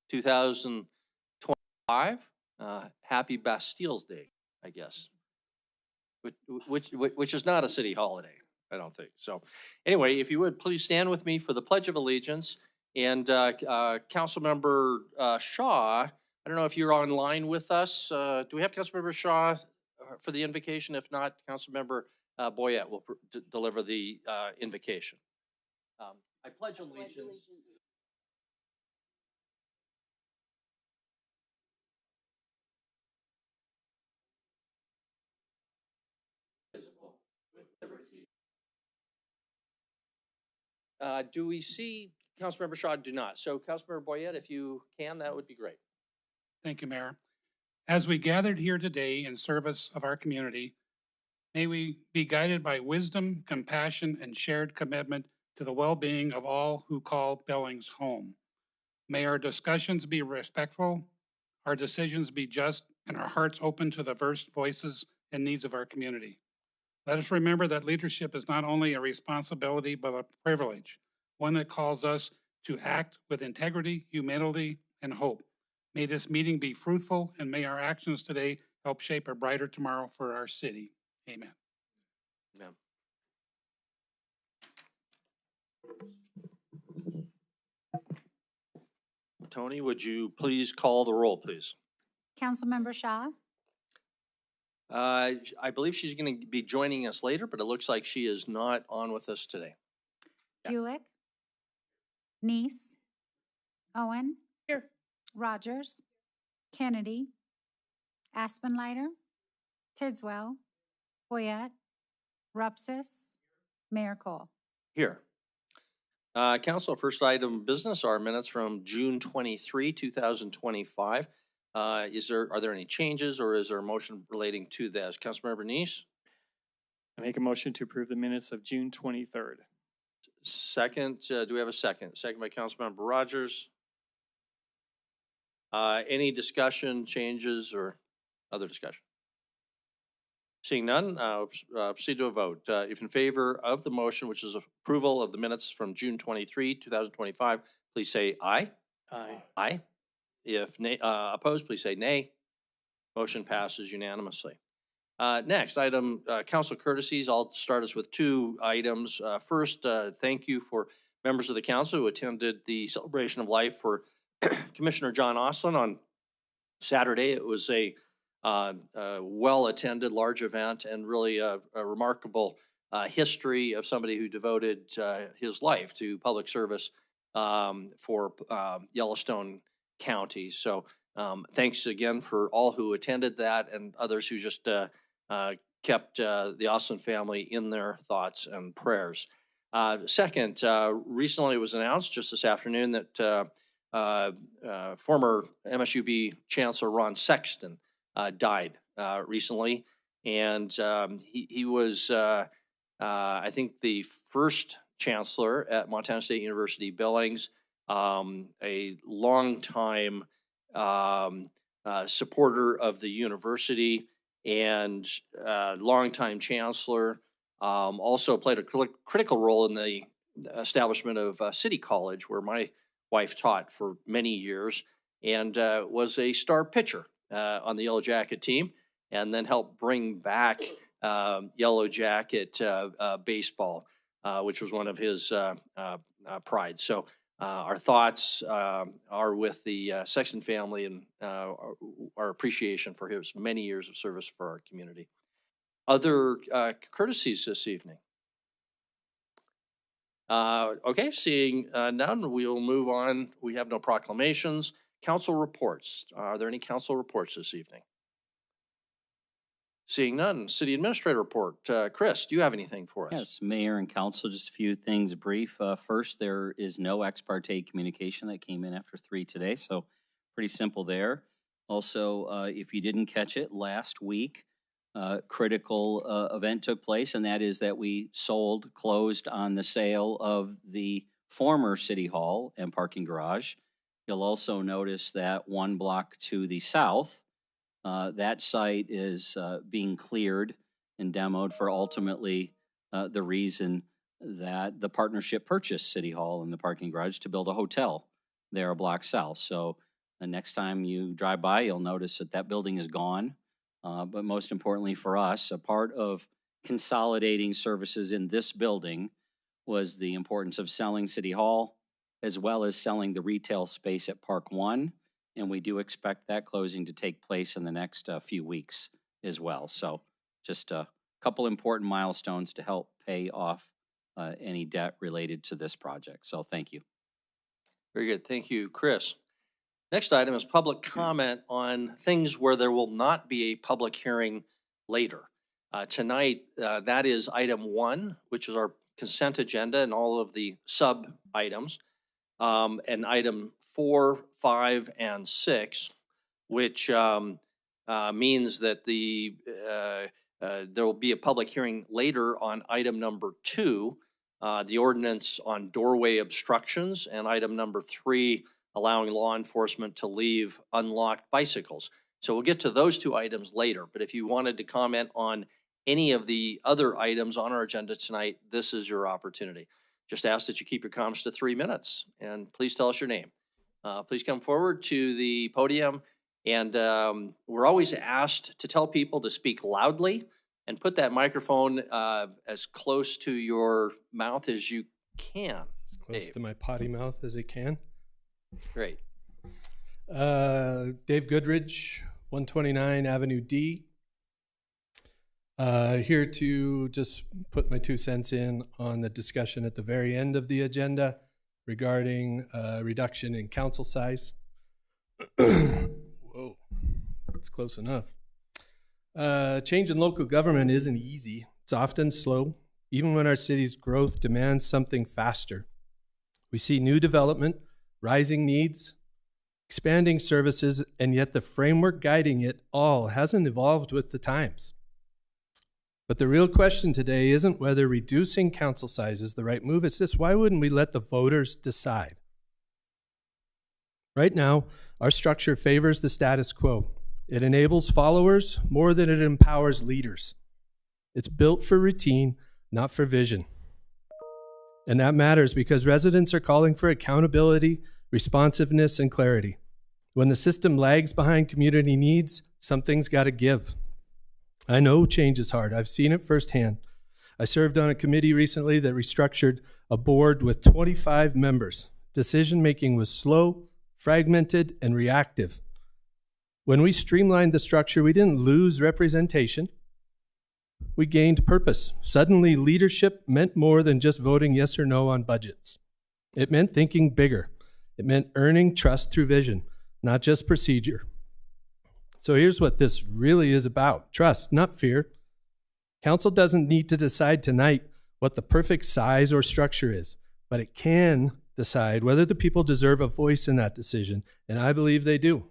2025. Happy Bastille's Day, I guess. Which is not a city holiday, I don't think. So anyway, if you would please stand with me for the Pledge of Allegiance. And Councilmember Shaw, I don't know if you're online with us. Do we have Councilmember Shaw for the invocation? If not, Councilmember Boyette will deliver the invocation. I pledge allegiance. With liberty. Do we see Councilmember Shaw? Do not. So Councilmember Boyette, if you can, that would be great. Thank you, Mayor. As we gathered here today in service of our community, may we be guided by wisdom, compassion, and shared commitment to the well-being of all who call Billings home. May our discussions be respectful, our decisions be just, and our hearts open to the diverse voices and needs of our community. Let us remember that leadership is not only a responsibility, but a privilege, one that calls us to act with integrity, humility, and hope. May this meeting be fruitful, and may our actions today help shape a brighter tomorrow for our city. Amen. Amen. Tony, would you please call the roll, please? Councilmember Shaw, I believe she's going to be joining us later, but it looks like she is not on with us today. Yeah. Gulick, Neese, Owen, Here. Rogers, Kennedy, Aspenleiter, Tidswell, Boyette, Rupsis, Mayor Cole. Here. Council, first item of business are minutes from June 23, 2025. Are there any changes, or is there a motion relating to this? Councilmember Neese? I make a motion to approve the minutes of June 23rd. Second, do we have a second? Second by Councilmember Rogers. Any discussion, changes, or other discussion? Seeing none, proceed to a vote. If in favor of the motion, which is approval of the minutes from June 23, 2025, please say aye. Aye. Aye. If opposed, please say nay. Motion passes unanimously. Next item, council courtesies. I'll start us with two items. First, thank you for members of the council who attended the celebration of life for Commissioner John Oslin on Saturday. It was a well-attended, large event, and really a remarkable history of somebody who devoted his life to public service for Yellowstone County. So thanks again for all who attended that and others who just kept the Oslin family in their thoughts and prayers. Second, recently it was announced just this afternoon that former MSUB Chancellor Ron Sexton died recently, and he was, I think, the first chancellor at Montana State University Billings, a longtime supporter of the university and longtime chancellor. Also played a critical role in the establishment of City College, where my wife taught for many years, and was a star pitcher on the Yellow Jacket team, and then helped bring back Yellow Jacket baseball, which was one of his prides. So our thoughts are with the Sexton family and our appreciation for his many years of service for our community. Other courtesies this evening? Okay, seeing none, we'll move on. We have no proclamations. Council reports. Are there any council reports this evening? Seeing none, city administrator report. Chris, do you have anything for us? Yes, Mayor and Council, just a few things brief. First, there is no ex parte communication that came in after 3 today, so pretty simple there. Also, if you didn't catch it, last week, critical event took place, and that is that we closed on the sale of the former City Hall and parking garage. You'll also notice that 1 block to the south, that site is being cleared and demoed for ultimately the reason that the partnership purchased City Hall and the parking garage to build a hotel there a block south. So And next time you drive by, you'll notice that that building is gone. But most importantly for us, a part of consolidating services in this building was the importance of selling City Hall, as well as selling the retail space at Park One. And we do expect that closing to take place in the next few weeks as well. So just a couple important milestones to help pay off any debt related to this project. So thank you. Very good. Thank you, Chris. Next item is public comment on things where there will not be a public hearing later. Tonight, that is item 1, which is our consent agenda and all of the sub items. And item 4, 5, and 6, which means that there will be a public hearing later on item number 2, the ordinance on doorway obstructions, and item number 3, allowing law enforcement to leave unlocked bicycles. So we'll get to those 2 items later, but if you wanted to comment on any of the other items on our agenda tonight, this is your opportunity. Just ask that you keep your comments to 3 minutes, and please tell us your name. Please come forward to the podium, and we're always asked to tell people to speak loudly and put that microphone as close to your mouth as you can. As close Dave. to my potty mouth as it can. Great. Dave Goodridge, 129 Avenue D. Here to just put my 2 cents in on the discussion at the very end of the agenda regarding reduction in council size. Whoa, that's close enough. Change in local government isn't easy. It's often slow, even when our city's growth demands something faster. We see new development, rising needs, expanding services, and yet the framework guiding it all hasn't evolved with the times. But the real question today isn't whether reducing council size is the right move. It's this: why wouldn't we let the voters decide? Right now, our structure favors the status quo. It enables followers more than it empowers leaders. It's built for routine, not for vision. And that matters because residents are calling for accountability, responsiveness, and clarity. When the system lags behind community needs, something's got to give. I know change is hard. I've seen it firsthand. I served on a committee recently that restructured a board with 25 members. Decision-making was slow, fragmented, and reactive. When we streamlined the structure, we didn't lose representation. We gained purpose. Suddenly, leadership meant more than just voting yes or no on budgets. It meant thinking bigger. It meant earning trust through vision, not just procedure. So here's what this really is about: trust, not fear. Council doesn't need to decide tonight what the perfect size or structure is, but it can decide whether the people deserve a voice in that decision, and I believe they do.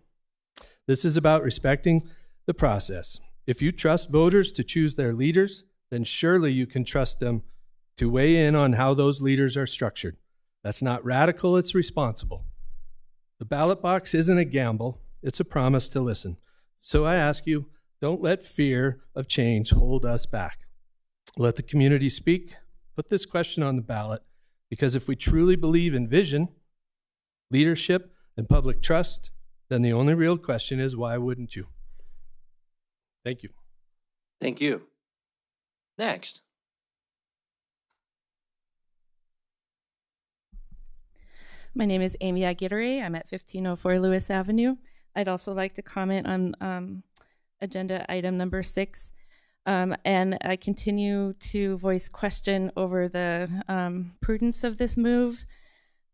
This is about respecting the process. If you trust voters to choose their leaders, then surely you can trust them to weigh in on how those leaders are structured. That's not radical, it's responsible. The ballot box isn't a gamble, it's a promise to listen. So I ask you, don't let fear of change hold us back. Let the community speak. Put this question on the ballot, because if we truly believe in vision, leadership, and public trust, then the only real question is, why wouldn't you? Thank you. Thank you. Next. My name is Amy Aguirre. I'm at 1504 Lewis Avenue. I'd also like to comment on agenda item number 6. And I continue to voice question over the prudence of this move.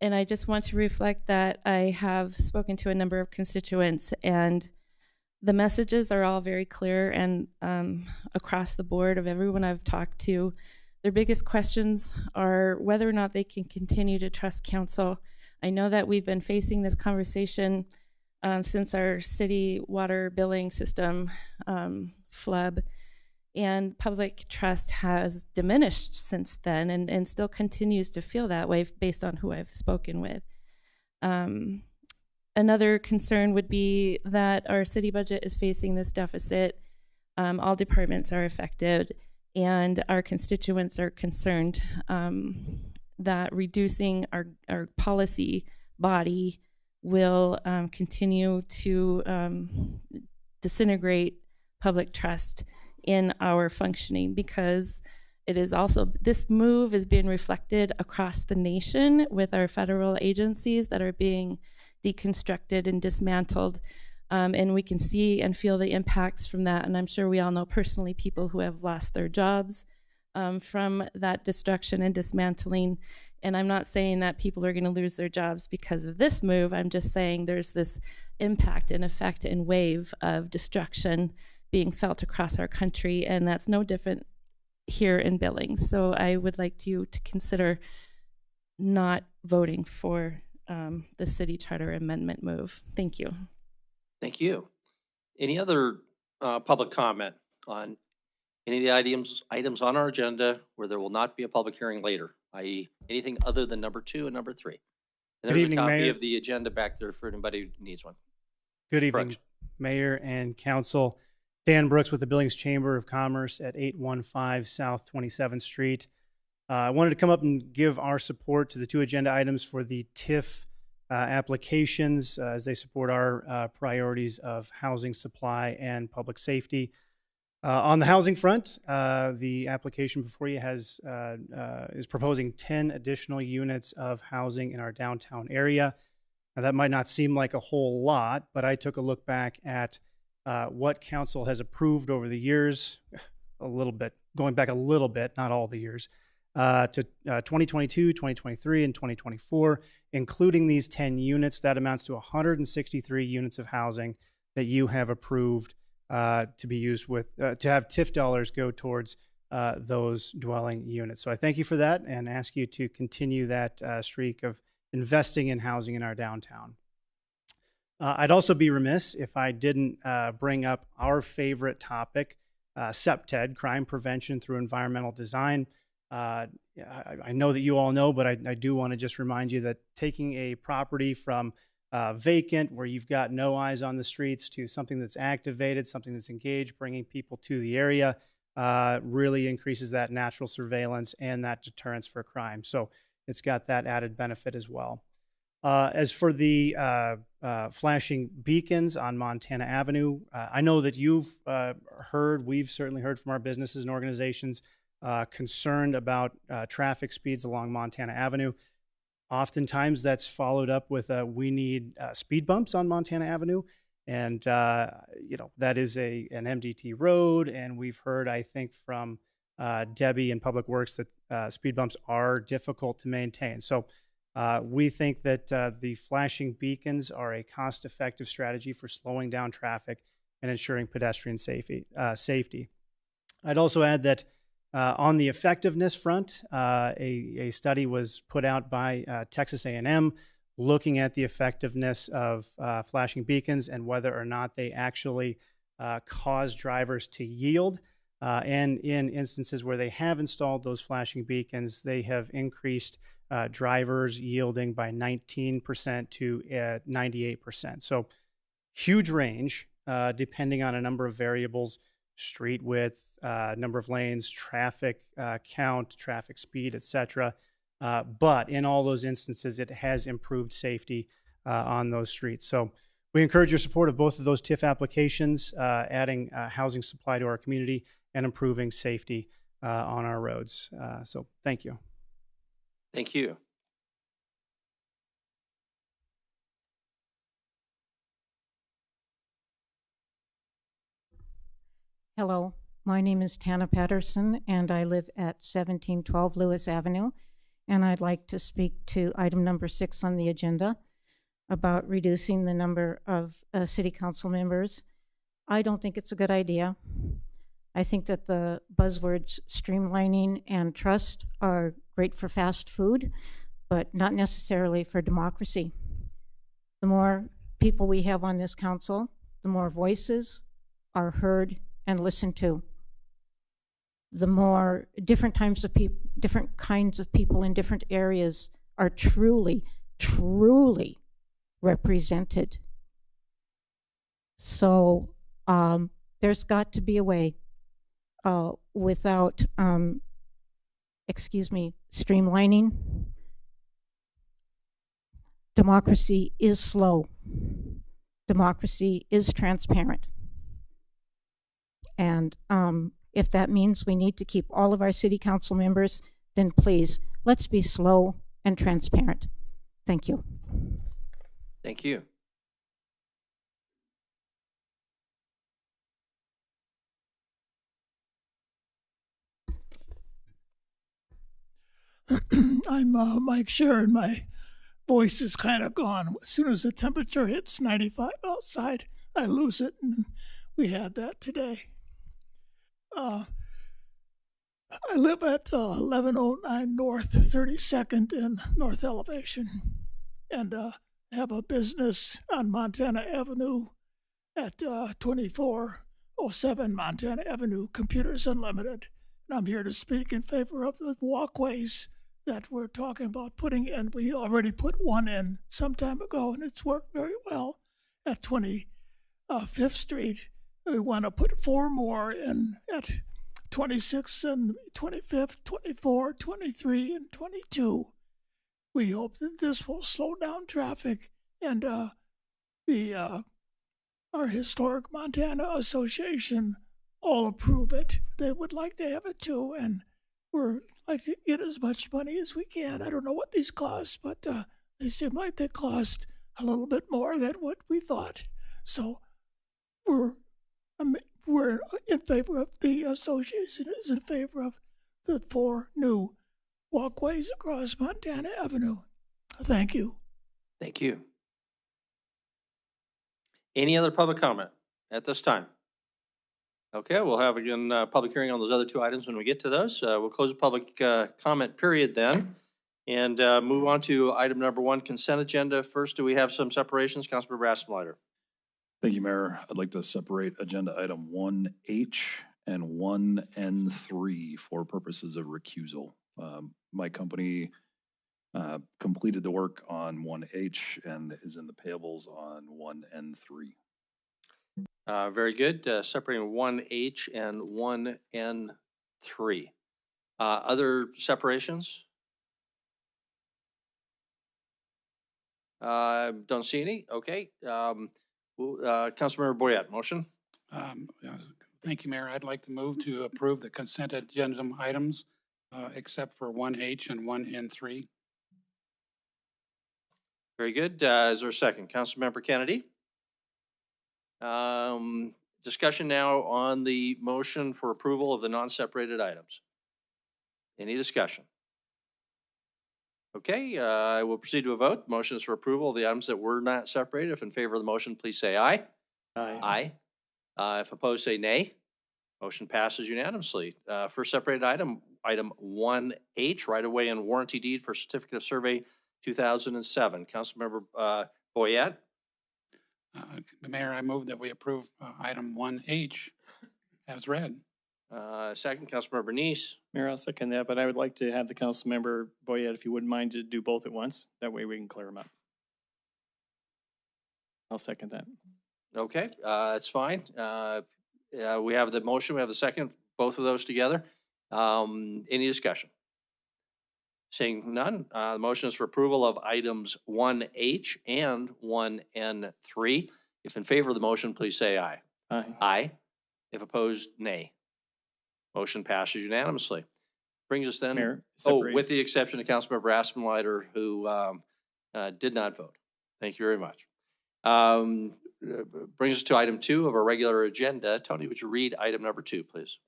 And I just want to reflect that I have spoken to a number of constituents, and the messages are all very clear and across the board of everyone I've talked to. Their biggest questions are whether or not they can continue to trust council. I know that we've been facing this conversation since our city water billing system flub, and public trust has diminished since then and still continues to feel that way based on who I've spoken with. Another concern would be that our city budget is facing this deficit. All departments are affected, and our constituents are concerned that reducing our policy body will continue to disintegrate public trust in our functioning, because it is also, this move is being reflected across the nation with our federal agencies that are being deconstructed and dismantled. And we can see and feel the impacts from that. And I'm sure we all know personally people who have lost their jobs from that destruction and dismantling. And I'm not saying that people are going to lose their jobs because of this move. I'm just saying there's this impact and effect and wave of destruction being felt across our country. And that's no different here in Billings. So I would like you to consider not voting for the city charter amendment move. Thank you. Thank you. Any other public comment on any of the items on our agenda where there will not be a public hearing later, i.e. anything other than number 2 and number 3? And Good there's evening, a copy Mayor. of the agenda back there for anybody who needs one. Good evening, Brooks. Mayor and Council. Dan Brooks with the Billings Chamber of Commerce at 815 South 27th Street. I wanted to come up and give our support to the 2 agenda items for the TIF applications as they support our priorities of housing supply and public safety. On the housing front, the application before you is proposing 10 additional units of housing in our downtown area. Now, that might not seem like a whole lot, but I took a look back at what council has approved over the years, a little bit, going back a little bit, not all the years, to 2022, 2023, and 2024, including these 10 units. That amounts to 163 units of housing that you have approved to be used with, to have TIF dollars go towards those dwelling units. So I thank you for that and ask you to continue that streak of investing in housing in our downtown. I'd also be remiss if I didn't bring up our favorite topic, CPTED, crime prevention through environmental design. I know that you all know, but I do want to just remind you that taking a property from vacant, where you've got no eyes on the streets, to something that's activated, something that's engaged, bringing people to the area, really increases that natural surveillance and that deterrence for crime. So it's got that added benefit as well. As for the flashing beacons on Montana Avenue, I know that you've we've certainly heard from our businesses and organizations concerned about traffic speeds along Montana Avenue. Oftentimes that's followed up with we need speed bumps on Montana Avenue. And, that is an MDT road. And we've heard, I think, from Debbie in Public Works that speed bumps are difficult to maintain. So we think that the flashing beacons are a cost-effective strategy for slowing down traffic and ensuring pedestrian safety. I'd also add that on the effectiveness front, a study was put out by Texas A&M looking at the effectiveness of flashing beacons and whether or not they actually cause drivers to yield. And in instances where they have installed those flashing beacons, they have increased drivers yielding by 19% to 98%. So huge range depending on a number of variables: street width, number of lanes, traffic count, traffic speed, etc. But in all those instances, it has improved safety on those streets. So we encourage your support of both of those TIF applications, adding housing supply to our community and improving safety on our roads. So thank you. Thank you. Hello, my name is Tana Patterson, and I live at 1712 Lewis Avenue, and I'd like to speak to item number 6 on the agenda about reducing the number of city council members. I don't think it's a good idea. I think that the buzzwords streamlining and trust are great for fast food, but not necessarily for democracy. The more people we have on this council, the more voices are heard and listened to. The more different kinds of people in different areas are truly represented. So there's got to be a way without, streamlining. democracy is slow. Democracy is transparent. And if that means we need to keep all of our city council members, then please, let's be slow and transparent. Thank you. Thank you. I'm Mike Sharon. My voice is kind of gone. As soon as the temperature hits 95 outside, I lose it, and we had that today. I live at 1109 North 32nd in North Elevation, and have a business on Montana Avenue at 2407 Montana Avenue, Computers Unlimited. And I'm here to speak in favor of the walkways that we're talking about putting in. We already put one in some time ago, and it's worked very well at 25th Street. We want to put 4 more in at 26th and 25th, 24, 23, and 22. We hope that this will slow down traffic, and our Historic Montana Association all approve it. They would like to have it too, and we're like to get as much money as we can. I don't know what these cost, but they seem like they cost a little bit more than what we thought. So we're in favor of, the association is in favor of the 4 new walkways across Montana Avenue. Thank you. Thank you. Any other public comment at this time? Okay, we'll have again public hearing on those other 2 items when we get to those. We'll close the public comment period then and move on to item number 1, consent agenda. First, do we have some separations? Councilmember Aspenlider. Thank you, Mayor. I'd like to separate agenda item 1H and 1N3 for purposes of recusal. My company completed the work on 1H and is in the payables on 1N3. Very good. Separating 1H and 1N3. Other separations? Don't see any. Okay. Councilmember Boyette, motion? Thank you, Mayor. I'd like to move to approve the consent agenda items except for 1H and 1N3. Very good. Is there a second? Councilmember Kennedy? Discussion now on the motion for approval of the non-separated items. Any discussion? Okay, I will proceed to a vote. Motion is for approval of the items that were not separated. If in favor of the motion, please say aye. Aye. Aye. If opposed, say nay. Motion passes unanimously. First separated item, item 1H, right-of-way and warranty deed for certificate of survey 2007. Councilmember Boyette? Mayor, I move that we approve item 1H as read. Second, Councilmember Bernice. Mayor, I'll second that, but I would like to have the council member, Boyette, if you wouldn't mind, to do both at once. That way we can clear them up. I'll second that. Okay, that's fine. We have the motion, we have the second, both of those together. Any discussion? Seeing none, the motion is for approval of items 1H and 1N3. If in favor of the motion, please say aye. Aye. Aye. If opposed, nay. Motion passes unanimously. Brings us then, Mayor, with the exception of Councilmember Aspenlider, who did not vote. Thank you very much. Brings us to item 2 of our regular agenda. Tony, would you read item number 2, please?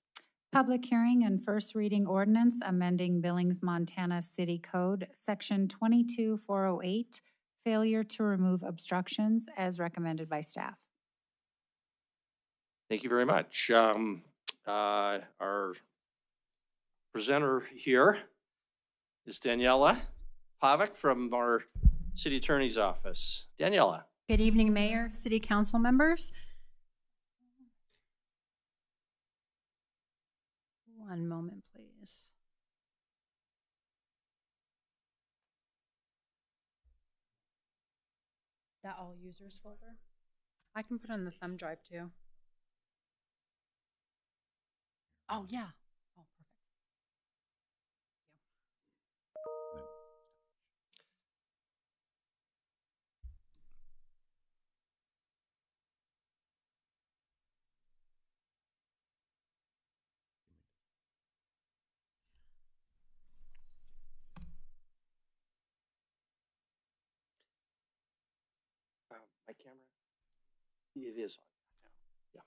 Public hearing and first reading ordinance amending Billings, Montana City Code, Section 22408, failure to remove obstructions as recommended by staff. Thank you very much. Our presenter here is Daniela Pavic from our City Attorney's Office. Daniela. Good evening, Mayor, City Council members. One moment, please. That all users folder? I can put it on the thumb drive too. Oh, yeah. Oh, perfect. My camera? It is on. Yeah.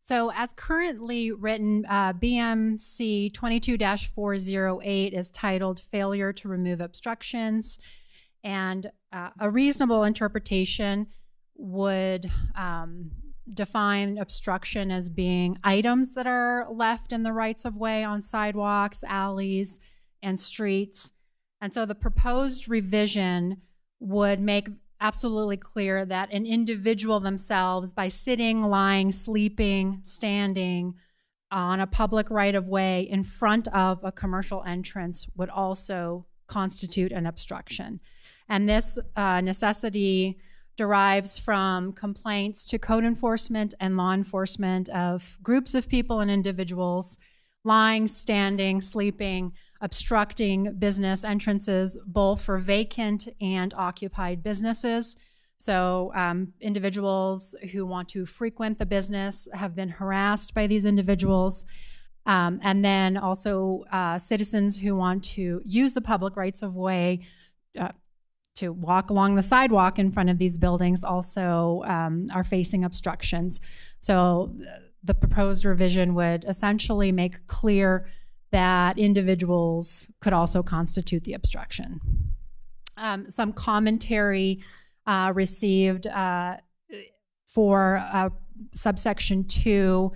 So as currently written, BMC 22-408 is titled Failure to Remove Obstructions. And a reasonable interpretation would define obstruction as being items that are left in the rights of way on sidewalks, alleys, and streets. And so the proposed revision would make absolutely clear that an individual themselves, by sitting, lying, sleeping, standing on a public right-of-way in front of a commercial entrance, would also constitute an obstruction. And this necessity derives from complaints to code enforcement and law enforcement of groups of people and individuals lying, standing, sleeping, obstructing business entrances, both for vacant and occupied businesses. So individuals who want to frequent the business have been harassed by these individuals. And then also citizens who want to use the public rights of way to walk along the sidewalk in front of these buildings also are facing obstructions. So the proposed revision would essentially make clear that individuals could also constitute the obstruction. Some commentary received for subsection 2.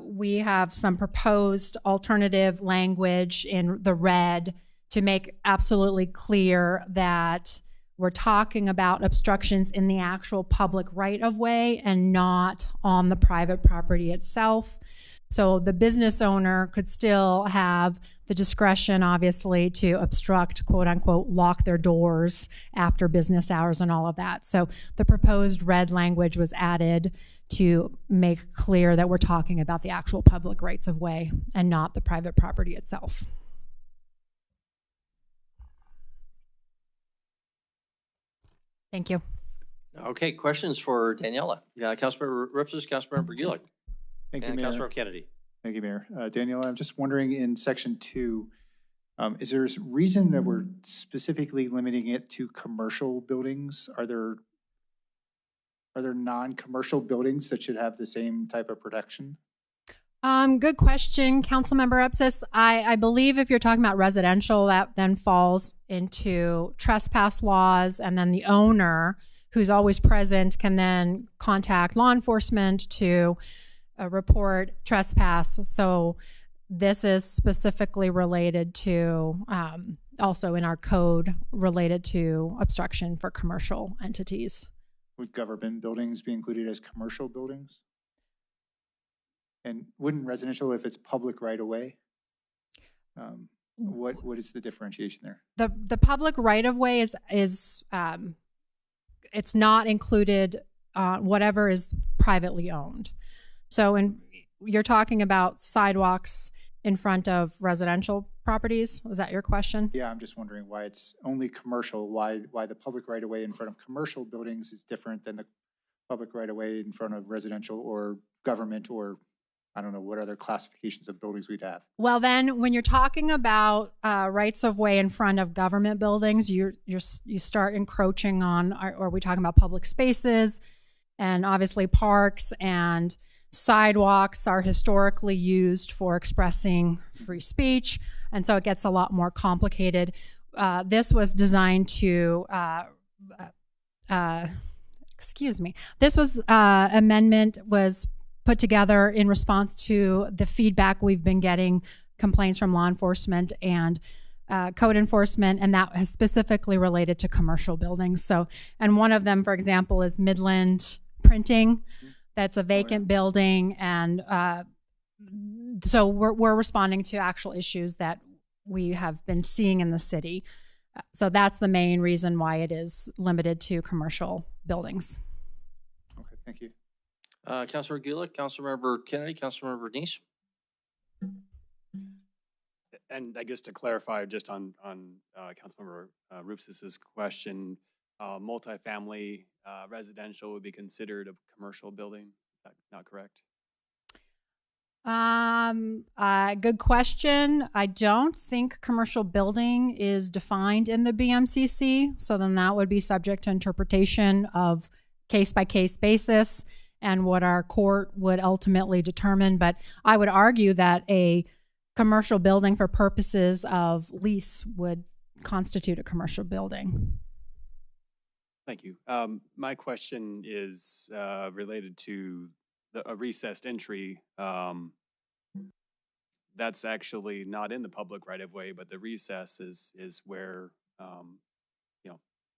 We have some proposed alternative language in the red to make absolutely clear that we're talking about obstructions in the actual public right-of-way and not on the private property itself. So the business owner could still have the discretion, obviously, to obstruct, quote unquote, lock their doors after business hours and all of that. So the proposed red language was added to make clear that we're talking about the actual public rights of way and not the private property itself. Thank you. Okay, questions for Daniela? Yeah, Councilmember Ripsis, Councilmember Gulick, Thank you, and Mayor. Councilmember Kennedy. Thank you, Mayor. Daniela, I'm just wondering in section 2, is there a reason that we're specifically limiting it to commercial buildings? Are there non-commercial buildings that should have the same type of protection? Good question, Councilmember Epsis. I believe if you're talking about residential, that then falls into trespass laws, and then the owner, who's always present, can then contact law enforcement to report trespass. So this is specifically related to, also in our code, related to obstruction for commercial entities. Would government buildings be included as commercial buildings? And wouldn't residential, if it's public right away? What is the differentiation there? The public right of way is it's not included whatever is privately owned. So you're talking about sidewalks in front of residential properties. Was that your question? Yeah, I'm just wondering why it's only commercial. Why the public right of way in front of commercial buildings is different than the public right of way in front of residential or government, or I don't know what other classifications of buildings we'd have. Well, then when you're talking about rights of way in front of government buildings, you start encroaching on, or we talking about public spaces, and obviously parks and sidewalks are historically used for expressing free speech, and so it gets a lot more complicated. This was designed to, this was amendment was put together in response to the feedback we've been getting, complaints from law enforcement and code enforcement, and that has specifically related to commercial buildings. So, and one of them, for example, is Midland Printing. That's a vacant building, and so we're responding to actual issues that we have been seeing in the city. So that's the main reason why it is limited to commercial buildings. Okay, thank you. Councilmember Gulick, Councilmember Kennedy, Councilmember Nice. And I guess to clarify, just on Councilmember Rupsis's question, multifamily residential would be considered a commercial building. Is that not correct? Good question. I don't think commercial building is defined in the BMCC, so then that would be subject to interpretation of case by case basis and what our court would ultimately determine. But I would argue that a commercial building for purposes of lease would constitute a commercial building. Thank you. My question is related to a recessed entry. That's actually not in the public right of way, but the recess is where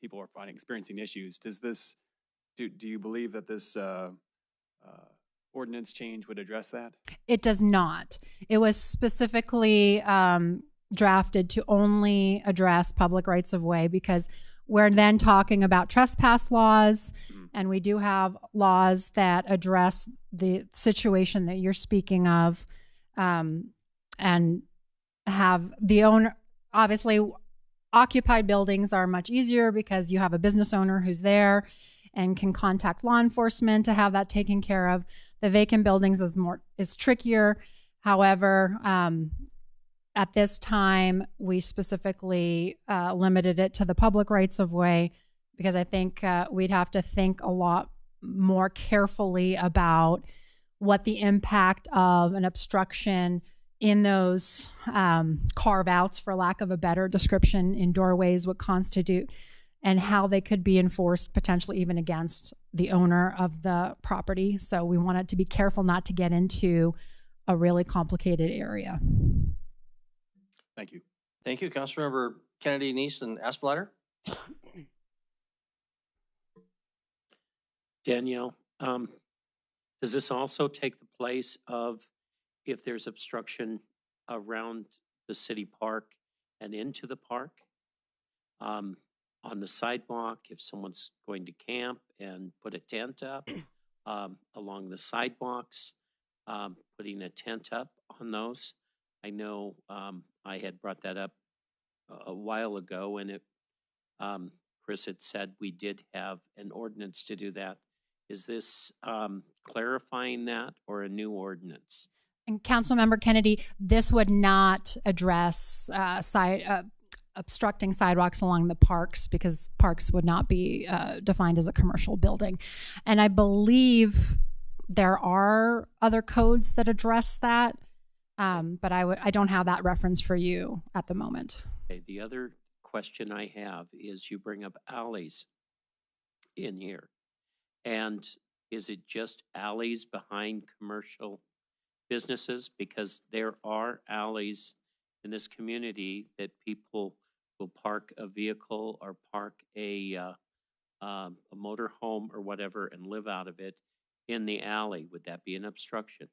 people are experiencing issues. Do you believe that this ordinance change would address that? It does not. It was specifically drafted to only address public rights of way, because we're then talking about trespass laws, and we do have laws that address the situation that you're speaking of, and have the owner. Obviously, occupied buildings are much easier because you have a business owner who's there and can contact law enforcement to have that taken care of. The vacant buildings is trickier. However, at this time, we specifically limited it to the public rights of way, because I think we'd have to think a lot more carefully about what the impact of an obstruction in those carve-outs, for lack of a better description, in doorways would constitute, and how they could be enforced potentially even against the owner of the property. So we wanted to be careful not to get into a really complicated area. Thank you. Thank you, Councilmember Kennedy, Nice, and Asplater. Danielle, does this also take the place of if there's obstruction around the city park and into the park? On the sidewalk, if someone's going to camp and put a tent up along the sidewalks, putting a tent up on those. I know I had brought that up a while ago, and Chris had said we did have an ordinance to do that. Is this clarifying that or a new ordinance? And Councilmember Kennedy, this would not address obstructing sidewalks along the parks, because parks would not be defined as a commercial building. And I believe there are other codes that address that, but I don't have that reference for you at the moment. Okay, the other question I have is you bring up alleys in here. And is it just alleys behind commercial businesses? Because there are alleys in this community that people will park a vehicle or park a motor home or whatever and live out of it in the alley. Would that be an obstruction?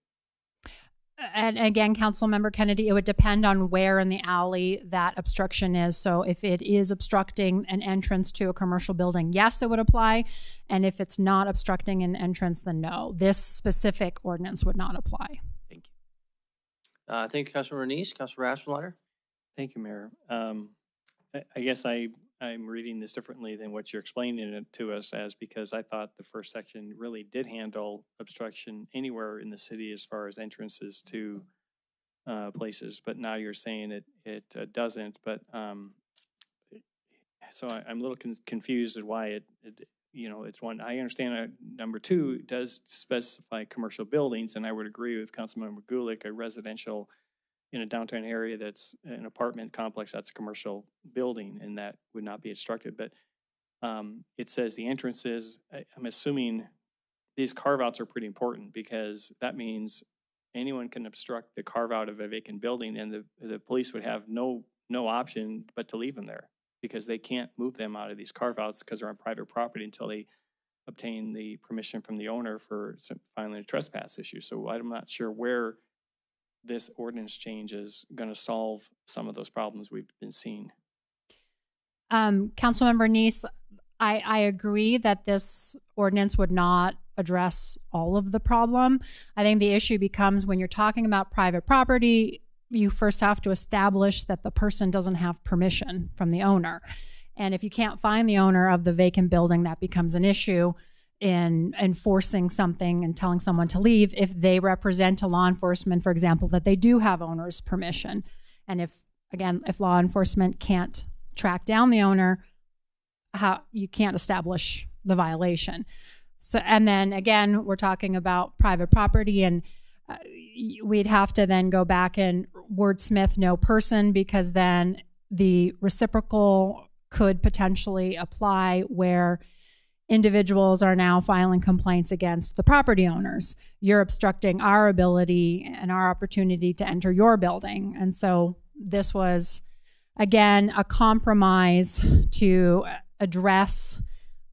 And again, Councilmember Kennedy, it would depend on where in the alley that obstruction is. So if it is obstructing an entrance to a commercial building, yes, it would apply. And if it's not obstructing an entrance, then no. This specific ordinance would not apply. Thank you. Thank you, Councilmember Nice. Councilmember Asplater. Thank you, Mayor. I guess I'm reading this differently than what you're explaining it to us as, because I thought the first section really did handle obstruction anywhere in the city as far as entrances to places, but now you're saying it doesn't. But so I'm a little confused at why it's one. I understand number two does specify commercial buildings, and I would agree with Councilmember Gulick, a residential in a downtown area that's an apartment complex, that's a commercial building, and that would not be obstructed. But it says the entrances, I'm assuming these carve-outs are pretty important, because that means anyone can obstruct the carve-out of a vacant building, and the police would have no option but to leave them there, because they can't move them out of these carve-outs because they're on private property until they obtain the permission from the owner for filing a trespass issue. So I'm not sure where this ordinance change is going to solve some of those problems we've been seeing. Councilmember Nice, I agree that this ordinance would not address all of the problem. I think the issue becomes when you're talking about private property, you first have to establish that the person doesn't have permission from the owner. And if you can't find the owner of the vacant building, that becomes an issue in enforcing something and telling someone to leave if they represent to law enforcement, for example, that they do have owner's permission. And if law enforcement can't track down the owner, how you can't establish the violation. So, and then again, we're talking about private property, and we'd have to then go back and wordsmith no person, because then the reciprocal could potentially apply where individuals are now filing complaints against the property owners. You're obstructing our ability and our opportunity to enter your building. And so this was, again, a compromise to address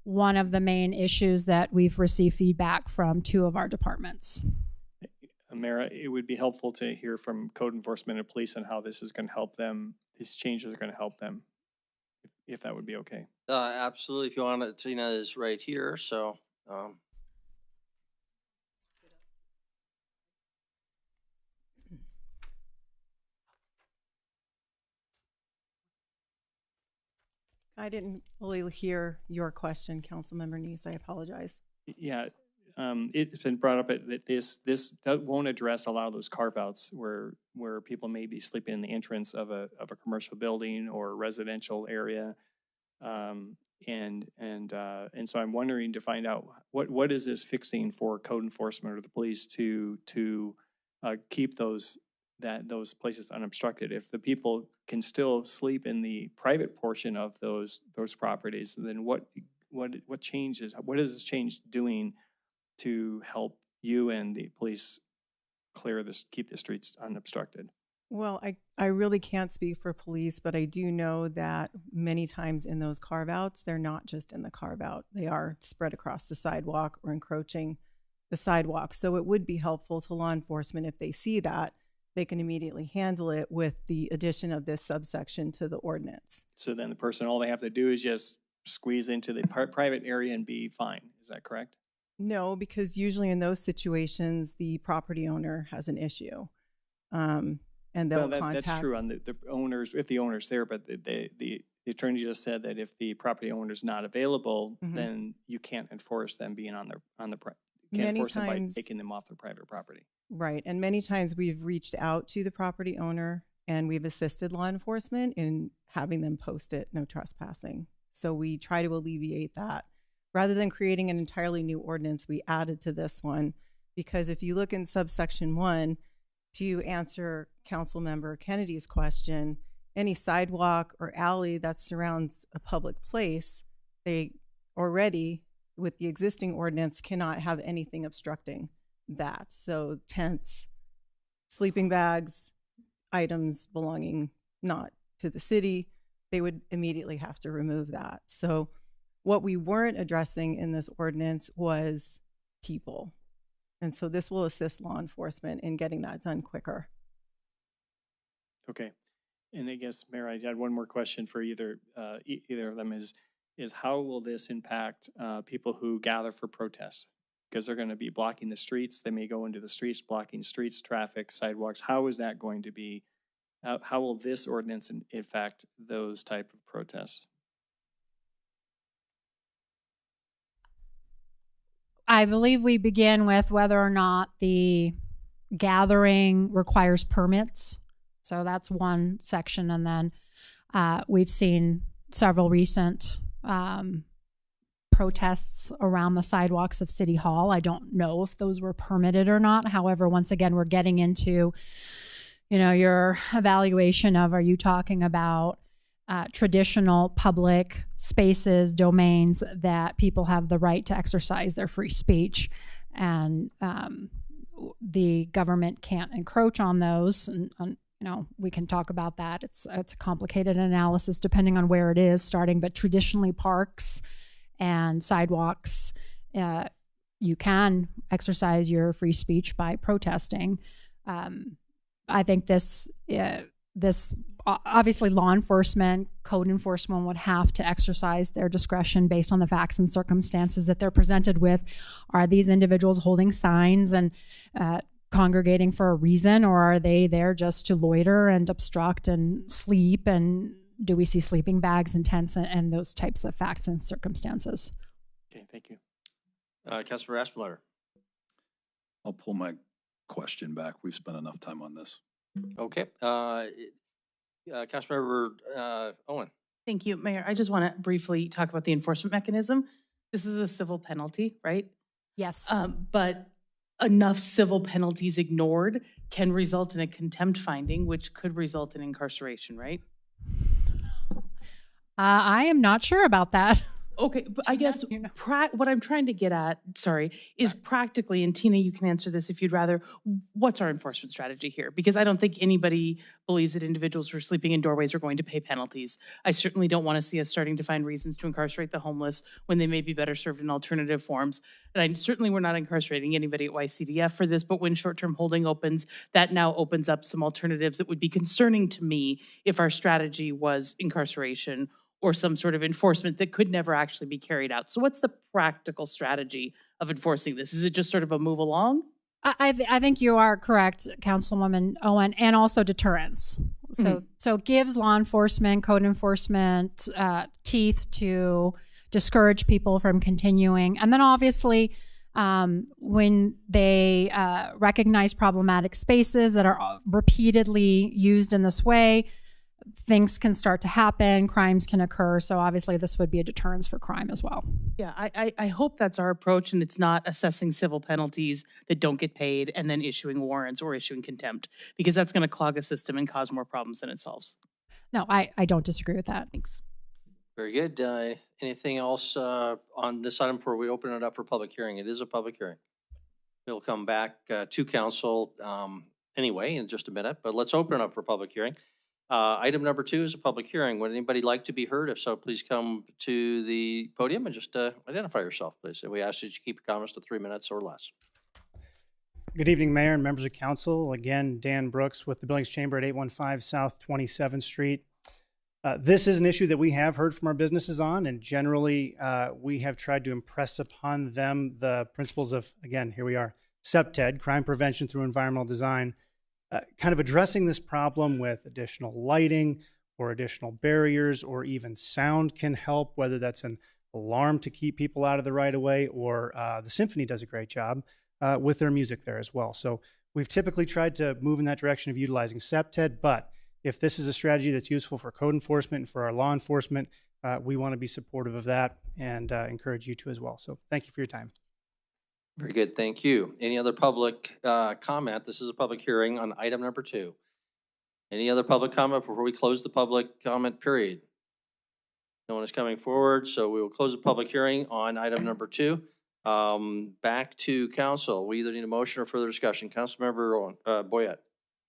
one of the main issues that we've received feedback from 2 of our departments. Mara, it would be helpful to hear from code enforcement and police on how this is going to help them, these changes are going to help them, if that would be okay. Absolutely. If you want it, Tina is right here. So, I didn't fully hear your question, Councilmember Neese. I apologize. Yeah, it's been brought up that this won't address a lot of those carve-outs where people may be sleeping in the entrance of a commercial building or a residential area, and so I'm wondering to find out what is this fixing for code enforcement or the police to keep those places unobstructed. If the people can still sleep in the private portion of those properties, then what changes? What is this change doing to help you and the police keep the streets unobstructed? Well, I really can't speak for police, but I do know that many times in those carve-outs, they're not just in the carve-out. They are spread across the sidewalk or encroaching the sidewalk. So it would be helpful to law enforcement if they see that. They can immediately handle it with the addition of this subsection to the ordinance. So then the person, all they have to do is just squeeze into the private area and be fine. Is that correct? No, because usually in those situations, the property owner has an issue. And they'll contact. That's true on the owners, if the owner's there, but the attorney just said that if the property owner's not available, then you can't enforce them being enforce them by taking them off their private property. Right. And many times we've reached out to the property owner and we've assisted law enforcement in having them post it, no trespassing. So we try to alleviate that. Rather than creating an entirely new ordinance, we added to this one, because if you look in subsection 1, to answer Councilmember Kennedy's question, any sidewalk or alley that surrounds a public place, they already, with the existing ordinance, cannot have anything obstructing that. So tents, sleeping bags, items belonging not to the city, they would immediately have to remove that. So what we weren't addressing in this ordinance was people. And so this will assist law enforcement in getting that done quicker. Okay. And I guess, Mayor, I had one more question for either of them is how will this impact people who gather for protests? Because they're going to be blocking the streets. They may go into the streets, blocking streets, traffic, sidewalks. How is that going to be? How will this ordinance affect those type of protests? I believe we begin with whether or not the gathering requires permits. So that's one section. And then we've seen several recent protests around the sidewalks of City Hall. I don't know if those were permitted or not. However, once again, we're getting into, your evaluation of, are you talking about traditional public spaces, domains that people have the right to exercise their free speech, and the government can't encroach on those. And we can talk about that. It's a complicated analysis depending on where it is starting, but traditionally parks and sidewalks, you can exercise your free speech by protesting. I think this this obviously law enforcement, code enforcement would have to exercise their discretion based on the facts and circumstances that they're presented with. Are these individuals holding signs and congregating for a reason, or are they there just to loiter and obstruct and sleep? And do we see sleeping bags and tents and those types of facts and circumstances? Okay, thank you. Councilor Aspenleiter. I'll pull my question back. We've spent enough time on this. Okay. Councilmember Owen. Thank you, Mayor. I just want to briefly talk about the enforcement mechanism. This is a civil penalty, right? Yes. But enough civil penalties ignored can result in a contempt finding, which could result in incarceration, right? I am not sure about that. Okay, but I guess what I'm trying to get at, is practically, and Tina, you can answer this if you'd rather, what's our enforcement strategy here? Because I don't think anybody believes that individuals who are sleeping in doorways are going to pay penalties. I certainly don't want to see us starting to find reasons to incarcerate the homeless when they may be better served in alternative forms. And I certainly we're not incarcerating anybody at YCDF for this, but when short-term holding opens, that now opens up some alternatives that would be concerning to me if our strategy was incarceration or some sort of enforcement that could never actually be carried out. So what's the practical strategy of enforcing this? Is it just sort of a move along? I think you are correct, Councilwoman Owen, and also deterrence. So it gives law enforcement, code enforcement teeth to discourage people from continuing. And then obviously, when they recognize problematic spaces that are repeatedly used in this way, things can start to happen, crimes can occur. So obviously this would be a deterrence for crime as well. Yeah, I hope that's our approach, and it's not assessing civil penalties that don't get paid and then issuing warrants or issuing contempt, because that's going to clog a system and cause more problems than it solves. No, I don't disagree with that. Thanks. Very good. Anything else on this item before we open it up for public hearing? It is a public hearing. We'll come back to council anyway in just a minute, but let's open it up for public hearing. Item number 2 is a public hearing. Would anybody like to be heard? If so, please come to the podium and just identify yourself, please. And we ask that you keep your comments to 3 minutes or less. Good evening, Mayor and members of council. Again, Dan Brooks with the Billings Chamber at 815 South 27th Street. This is an issue that we have heard from our businesses on, and generally we have tried to impress upon them the principles of, again, here we are, CPTED, crime prevention through environmental design. Kind of addressing this problem with additional lighting or additional barriers or even sound can help, whether that's an alarm to keep people out of the right of way, or the symphony does a great job with their music there as well. So we've typically tried to move in that direction of utilizing CPTED, but if this is a strategy that's useful for code enforcement and for our law enforcement, we want to be supportive of that and encourage you to as well. So thank you for your time. Very good, thank you. Any other public comment? This is a public hearing on item number 2. Any other public comment before we close the public comment period? No one is coming forward, so we will close the public hearing on item number 2. Back to council. We either need a motion or further discussion. Councilmember Boyette.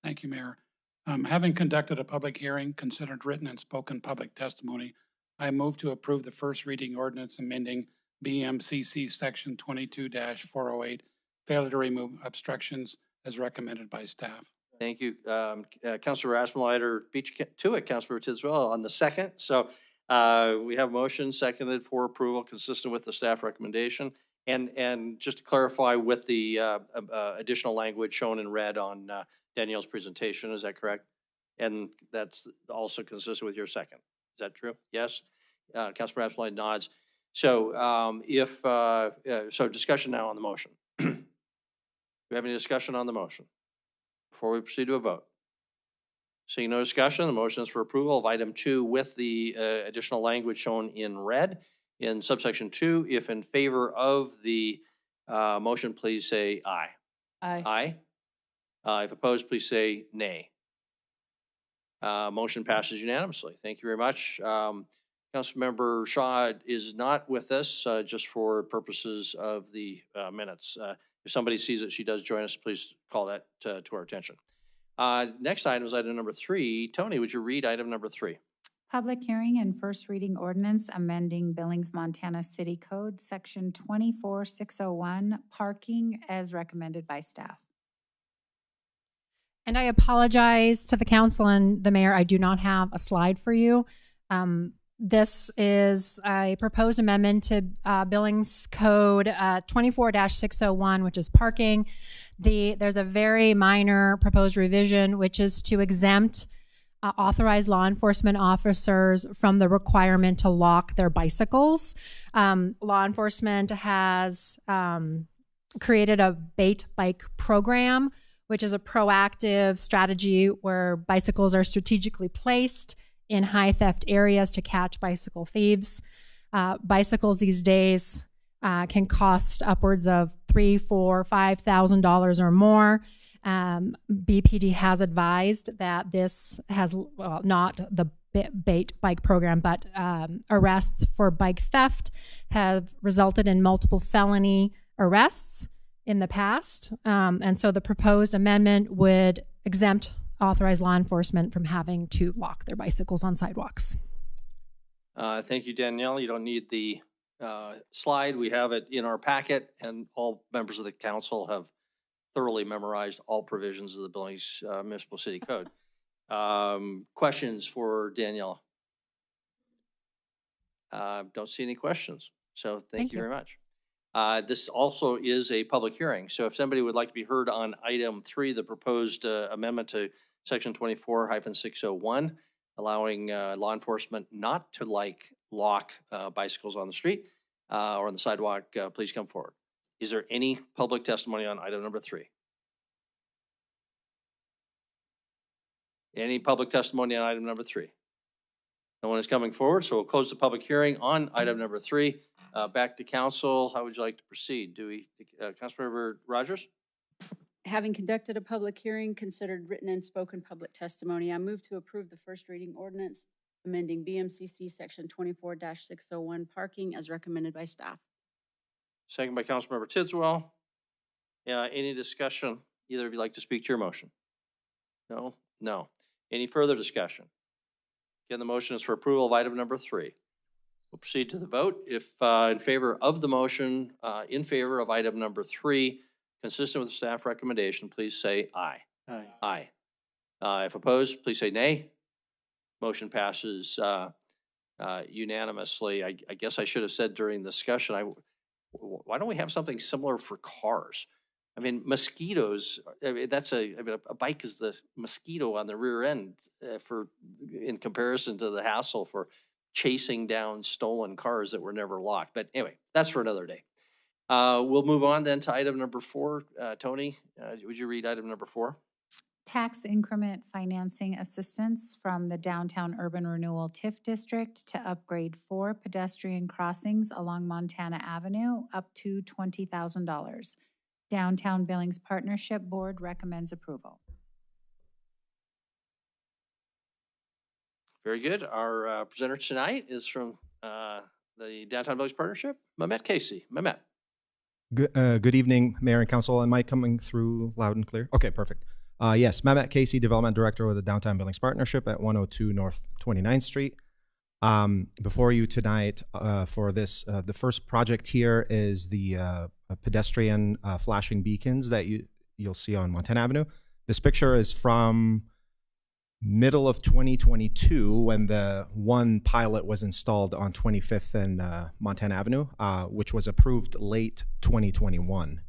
Thank you, Mayor. Having conducted a public hearing, considered written and spoken public testimony, I move to approve the first reading ordinance amending BMCC Section 22-408, failure to remove obstructions as recommended by staff. Thank you. Councilor Aspenleiter beat you to it, Councilor Tisdale, on the second. So we have motion seconded for approval consistent with the staff recommendation. And just to clarify with the additional language shown in red on Danielle's presentation, is that correct? And that's also consistent with your second. Is that true? Yes. Councilor Aspenleiter nods. So so discussion now on the motion. Do we have any discussion on the motion before we proceed to a vote? Seeing no discussion, the motion is for approval of item 2 with the additional language shown in red. In subsection 2, if in favor of the motion, please say aye. Aye. Aye. If opposed, please say nay. Motion passes unanimously. Thank you very much. Councilmember Shaw is not with us, just for purposes of the minutes. If somebody sees that she does join us, please call that to our attention. Next item is item number 3. Tony, would you read item number 3? Public hearing and first reading ordinance amending Billings, Montana City Code, Section 24601, parking as recommended by staff. And I apologize to the council and the mayor. I do not have a slide for you. This is a proposed amendment to Billings Code 24-601, which is parking. There's a very minor proposed revision, which is to exempt authorized law enforcement officers from the requirement to lock their bicycles. Law enforcement has created a bait bike program, which is a proactive strategy where bicycles are strategically placed in high theft areas to catch bicycle thieves. Bicycles these days can cost upwards of $3,000, $4,000, $5,000 or more. BPD has advised that this has, well, not the bait bike program, but arrests for bike theft have resulted in multiple felony arrests in the past. And so the proposed amendment would exempt authorized law enforcement from having to lock their bicycles on sidewalks. Thank you, Danielle. You don't need the slide. We have it in our packet, and all members of the council have thoroughly memorized all provisions of the Billings Municipal City Code. Questions for Danielle? Don't see any questions. So thank you very much. This also is a public hearing. So if somebody would like to be heard on item 3, the proposed amendment to section 24-601, allowing law enforcement not to lock bicycles on the street or on the sidewalk, please come forward. Is there any public testimony on item number 3? Any public testimony on item number 3? No one is coming forward, so we'll close the public hearing on item number 3. Back to council. How would you like to proceed? Do we, Councilmember Rogers? Having conducted a public hearing, considered written and spoken public testimony, I move to approve the first reading ordinance amending BMCC section 24-601 parking as recommended by staff. Second by Councilmember Tidswell. Any discussion? Either of you like to speak to your motion? No? No. Any further discussion? Again, the motion is for approval of item number 3. We'll proceed to the vote. If in favor of the motion, in favor of item number 3, consistent with the staff recommendation, please say aye. Aye. Aye. If opposed, please say nay. Motion passes unanimously. I guess I should have said during the discussion, why don't we have something similar for cars? I mean, mosquitoes, I mean, a bike is the mosquito on the rear end in comparison to the hassle for chasing down stolen cars that were never locked. But anyway, that's for another day. We'll move on then to item number 4. Tony, would you read item number 4? Tax increment financing assistance from the Downtown Urban Renewal TIF District to upgrade 4 pedestrian crossings along Montana Avenue up to $20,000. Downtown Billings Partnership Board recommends approval. Very good. Our presenter tonight is from the Downtown Billings Partnership, Mehmet Casey. Mehmet. Good evening, Mayor and Council. Am I coming through loud and clear? Okay, perfect. Yes, Mehmet Casey, Development Director with the Downtown Billings Partnership at 102 North 29th Street. Before you tonight for this, the first project here is the pedestrian flashing beacons that you'll see on Montana Avenue. This picture is from middle of 2022 when the one pilot was installed on 25th and Montana Avenue, which was approved late 2021.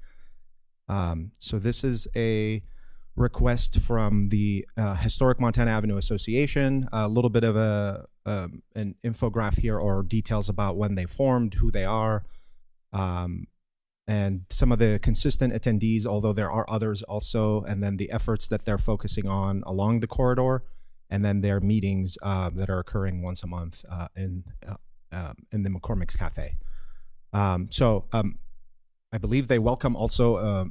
So this is a request from the Historic Montana Avenue Association, a little bit of an infographic here or details about when they formed, who they are, and some of the consistent attendees, although there are others also, and then the efforts that they're focusing on along the corridor, and then their meetings that are occurring once a month in the McCormick's Cafe. I believe they welcome also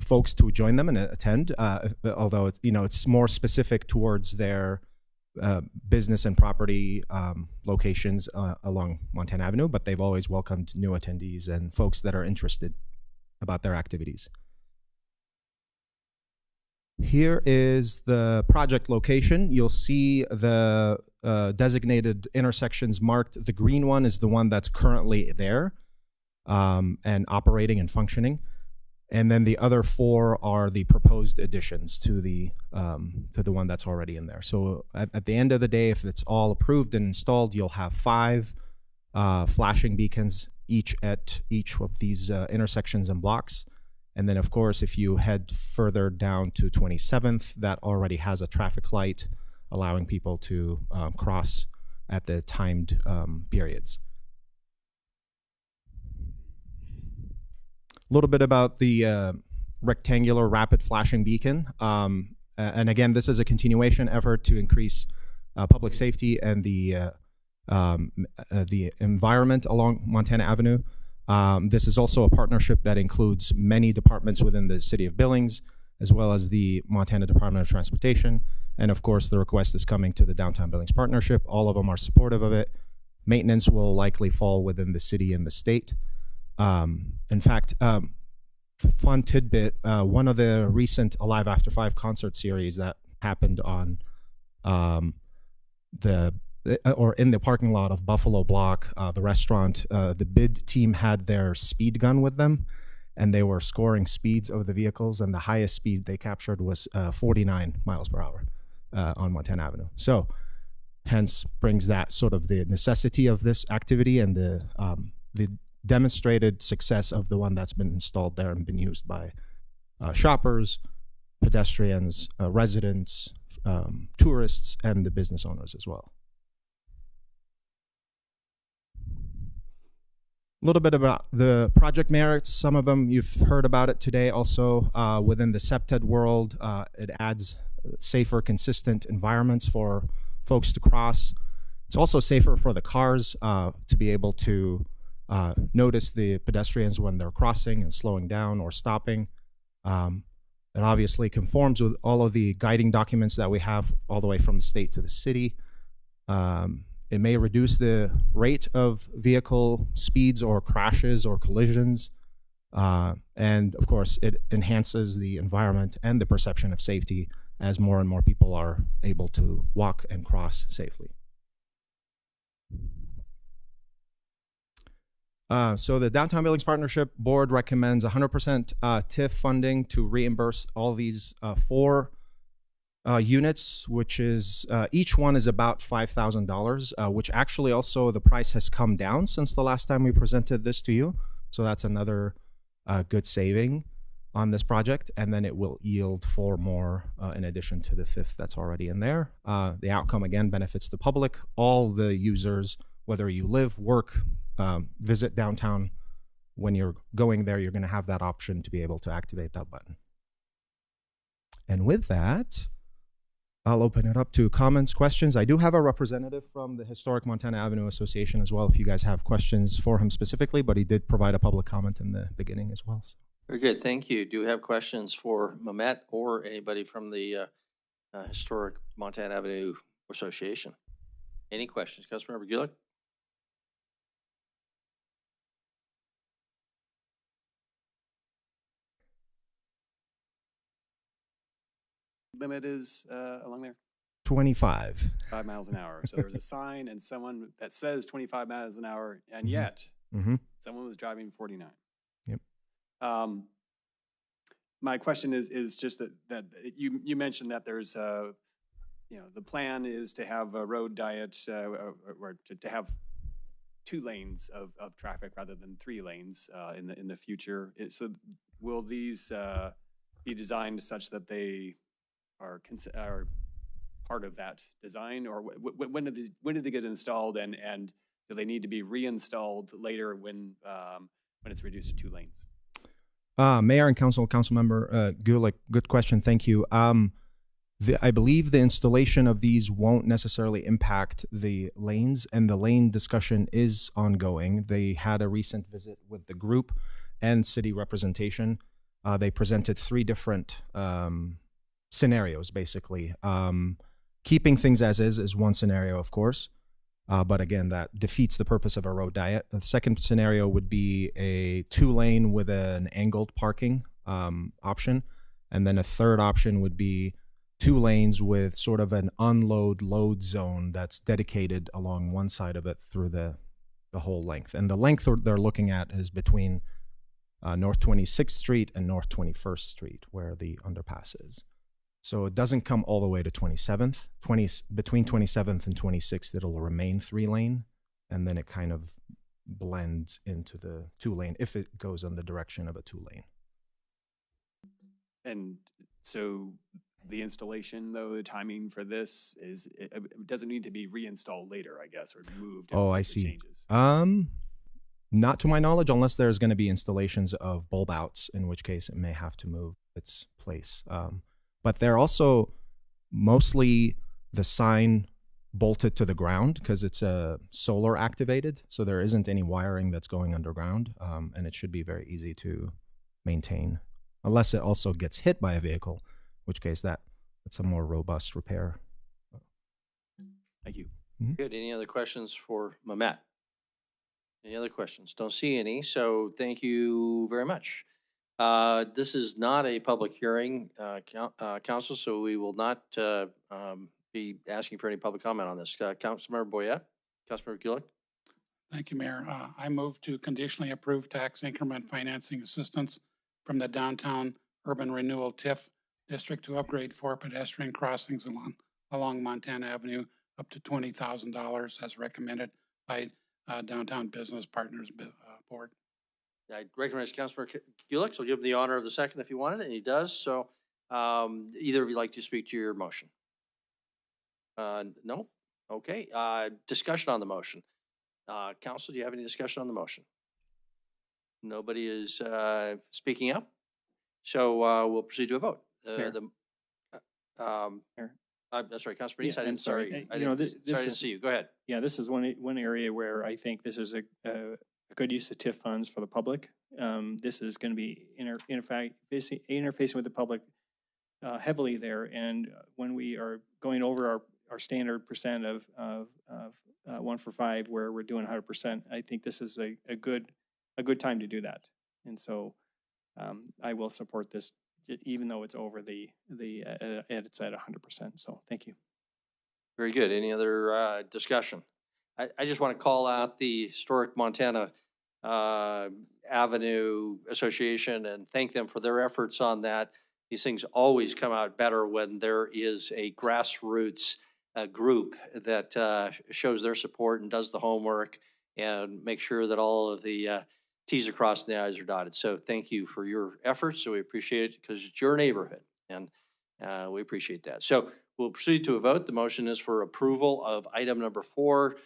folks to join them and attend, although it's more specific towards their business and property locations along Montana Avenue, but they've always welcomed new attendees and folks that are interested about their activities. Here is the project location. You'll see the designated intersections marked. The green one is the one that's currently there and operating and functioning. And then the other 4 are the proposed additions to the one that's already in there. So at the end of the day, if it's all approved and installed, you'll have 5 flashing beacons each at each of these intersections and blocks. And then, of course, if you head further down to 27th, that already has a traffic light allowing people to cross at the timed periods. A little bit about the rectangular rapid flashing beacon. And again, this is a continuation effort to increase public safety and the environment along Montana Avenue. This is also a partnership that includes many departments within the city of Billings, as well as the Montana Department of Transportation. And of course, the request is coming to the Downtown Billings Partnership. All of them are supportive of it. Maintenance will likely fall within the city and the state. In fact, fun tidbit, one of the recent Alive After 5 concert series that happened on in the parking lot of Buffalo Block, the restaurant, the bid team had their speed gun with them, and they were scoring speeds of the vehicles, and the highest speed they captured was 49 miles per hour on Montana Avenue. So hence brings that sort of the necessity of this activity and the demonstrated success of the one that's been installed there and been used by shoppers, pedestrians, residents, tourists, and the business owners as well. A little bit about the project merits. Some of them you've heard about it today also. Within the SEPTED world, it adds safer, consistent environments for folks to cross. It's also safer for the cars to be able to notice the pedestrians when they're crossing and slowing down or stopping. It obviously conforms with all of the guiding documents that we have all the way from the state to the city. It may reduce the rate of vehicle speeds or crashes or collisions. And of course, it enhances the environment and the perception of safety as more and more people are able to walk and cross safely. So the Downtown Billings Partnership Board recommends 100% TIF funding to reimburse all these 4 units, which is each one is about $5,000, which actually also the price has come down since the last time we presented this to you. So that's another good saving on this project, and then it will yield 4 more in addition to the 5th that's already in there. The outcome again benefits the public, all the users, whether you live, work, visit downtown. When you're going there, you're going to have that option to be able to activate that button. And with that, I'll open it up to comments, questions. I do have a representative from the Historic Montana Avenue Association as well, if you guys have questions for him specifically, but he did provide a public comment in the beginning as well. So. Very good, thank you. Do you have questions for Mehmet or anybody from the Historic Montana Avenue Association? Any questions? Councilmember Gulick? Limit is along there? 25. 5 miles an hour. So there's a sign and someone that says 25 miles an hour, and yet someone was driving 49. Yep. My question is just that you mentioned that there's the plan is to have a road diet or to have 2 lanes of traffic rather than 3 lanes in the future. So will these be designed such that they are part of that design, or when do they get installed, and do they need to be reinstalled later when it's reduced to 2 lanes? Mayor and Council Member Gulick, good question. Thank you. I believe the installation of these won't necessarily impact the lanes, and the lane discussion is ongoing. They had a recent visit with the group and city representation. They presented 3 different scenarios, basically. Keeping things as is one scenario, of course, but again, that defeats the purpose of a road diet. The second scenario would be a 2-lane with an angled parking option, and then a third option would be 2 lanes with sort of an unload load zone that's dedicated along one side of it through the whole length. And the length they're looking at is between North 26th Street and North 21st Street, where the underpass is. So it doesn't come all the way to 27th. Between 27th and 26th, it'll remain 3-lane, and then it kind of blends into the 2-lane if it goes in the direction of a 2-lane. And so the installation, though, the timing for this is, it doesn't need to be reinstalled later, I guess, or moved. Oh, I if it see. changes. Not to my knowledge, unless there's going to be installations of bulb outs, in which case it may have to move its place. But they're also mostly the sign bolted to the ground because it's solar activated, so there isn't any wiring that's going underground, and it should be very easy to maintain, unless it also gets hit by a vehicle, in which case that's a more robust repair. Thank you. Good. Any other questions for Mehmet? Any other questions? Don't see any, so thank you very much. This is not a public hearing, Council, so we will not be asking for any public comment on this. Councilmember Boyette, Councilmember Gulick. Thank you, Mayor. I move to conditionally approve tax increment financing assistance from the Downtown Urban Renewal TIF District to upgrade 4 pedestrian crossings along Montana Avenue up to $20,000 as recommended by Downtown Business Partners Board. I recognize Councilmember Gulick, so I'll give him the honor of the second if you want it, and he does. So either of you like to speak to your motion? No? Okay. Discussion on the motion. Council, do you have any discussion on the motion? Nobody is speaking up. So we'll proceed to a vote. Mayor. I'm sorry, Councilor Bernice, Yeah, I didn't, I'm sorry. I You know, didn't, this sorry, I didn't is- see you. Go ahead. Yeah, this is one area where I think this is a good use of TIF funds for the public. This is going to be interfacing with the public heavily there. And when we are going over our standard percent of 1 for 5, where we're doing 100%, I think this is a good time to do that. And so I will support this, even though it's over it's at 100%. So thank you. Very good. Any other discussion? I just want to call out the Historic Montana Avenue Association and thank them for their efforts on that. These things always come out better when there is a grassroots group that shows their support and does the homework and make sure that all of the T's are crossed and the I's are dotted. So thank you for your efforts. So we appreciate it because it's your neighborhood and we appreciate that. So we'll proceed to a vote. The motion is for approval of item number 4,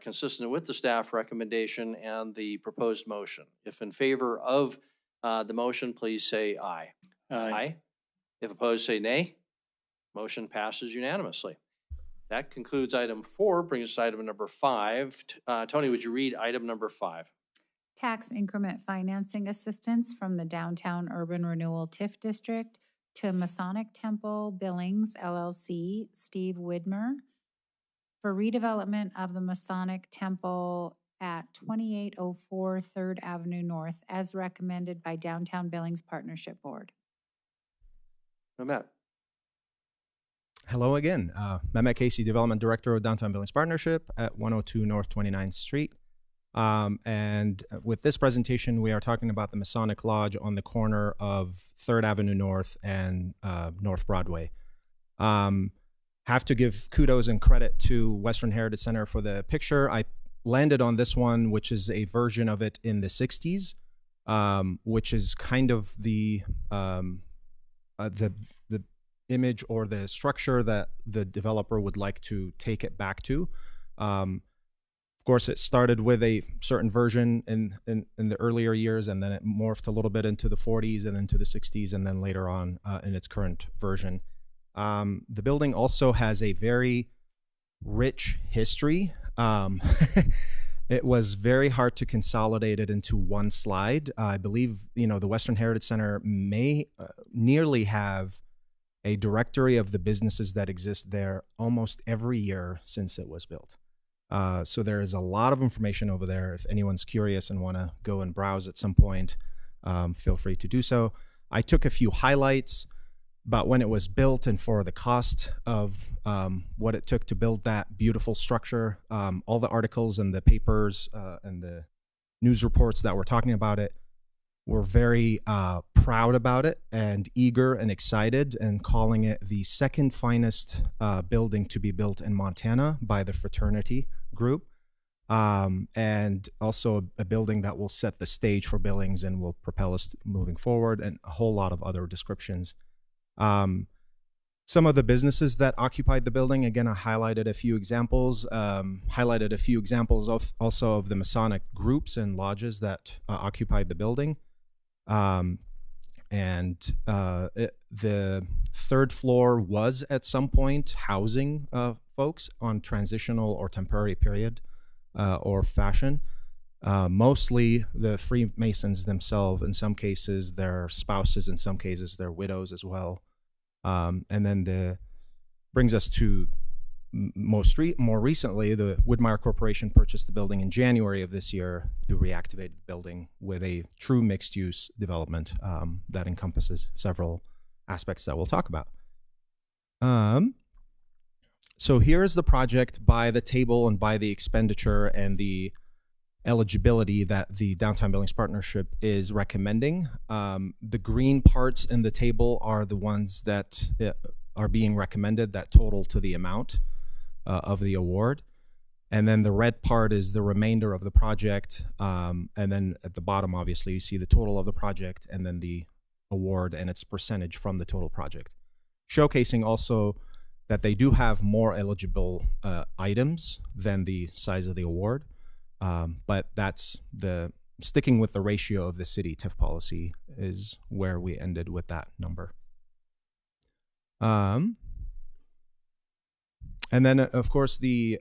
consistent with the staff recommendation and the proposed motion. If in favor of the motion, please say aye. Aye. If opposed, say nay. Motion passes unanimously. That concludes item 4, brings us to item number 5. Tony, would you read item number 5? Tax increment financing assistance from the Downtown Urban Renewal TIF District to Masonic Temple Billings LLC, Steve Widmer, for redevelopment of the Masonic Temple at 2804 3rd Avenue North, as recommended by Downtown Billings Partnership Board. Mehmet. Hello again. Mehmet Casey, Development Director of Downtown Billings Partnership at 102 North 29th Street. And with this presentation, we are talking about the Masonic Lodge on the corner of 3rd Avenue North and North Broadway. Have to give kudos and credit to Western Heritage Center for the picture. I landed on this one, which is a version of it in the 60s, which is kind of the image or the structure that the developer would like to take it back to. Of course, it started with a certain version in the earlier years, and then it morphed a little bit into the 40s and into the 60s, and then later on in its current version. The building also has a very rich history. It was very hard to consolidate it into one slide. I believe, the Western Heritage Center may nearly have a directory of the businesses that exist there almost every year since it was built. So there is a lot of information over there. If anyone's curious and want to go and browse at some point, feel free to do so. I took a few highlights about when it was built and for the cost of what it took to build that beautiful structure. All the articles and the papers and the news reports that were talking about it We're very proud about it and eager and excited and calling it the second finest building to be built in Montana by the fraternity group. And also a building that will set the stage for Billings and will propel us moving forward, and a whole lot of other descriptions. Some of the businesses that occupied the building, again, I highlighted a few examples, also of the Masonic groups and lodges that occupied the building. The third floor was at some point housing folks on transitional or temporary period or fashion. Mostly the Freemasons themselves, in some cases their spouses, in some cases their widows as well. And then brings us to more recently, the Woodmeyer Corporation purchased the building in January of this year to reactivate the building with a true mixed-use development that encompasses several aspects that we'll talk about. So here's the project by the table and by the expenditure and the eligibility that the Downtown Billings Partnership is recommending. The green parts in the table are the ones that are being recommended that total to the amount of the award. And then the red part is the remainder of the project. And then at the bottom, obviously, you see the total of the project and then the award and its percentage from the total project. Showcasing also that they do have more eligible items than the size of the award. But that's sticking with the ratio of the city TIF policy is where we ended with that number. And then, of course, the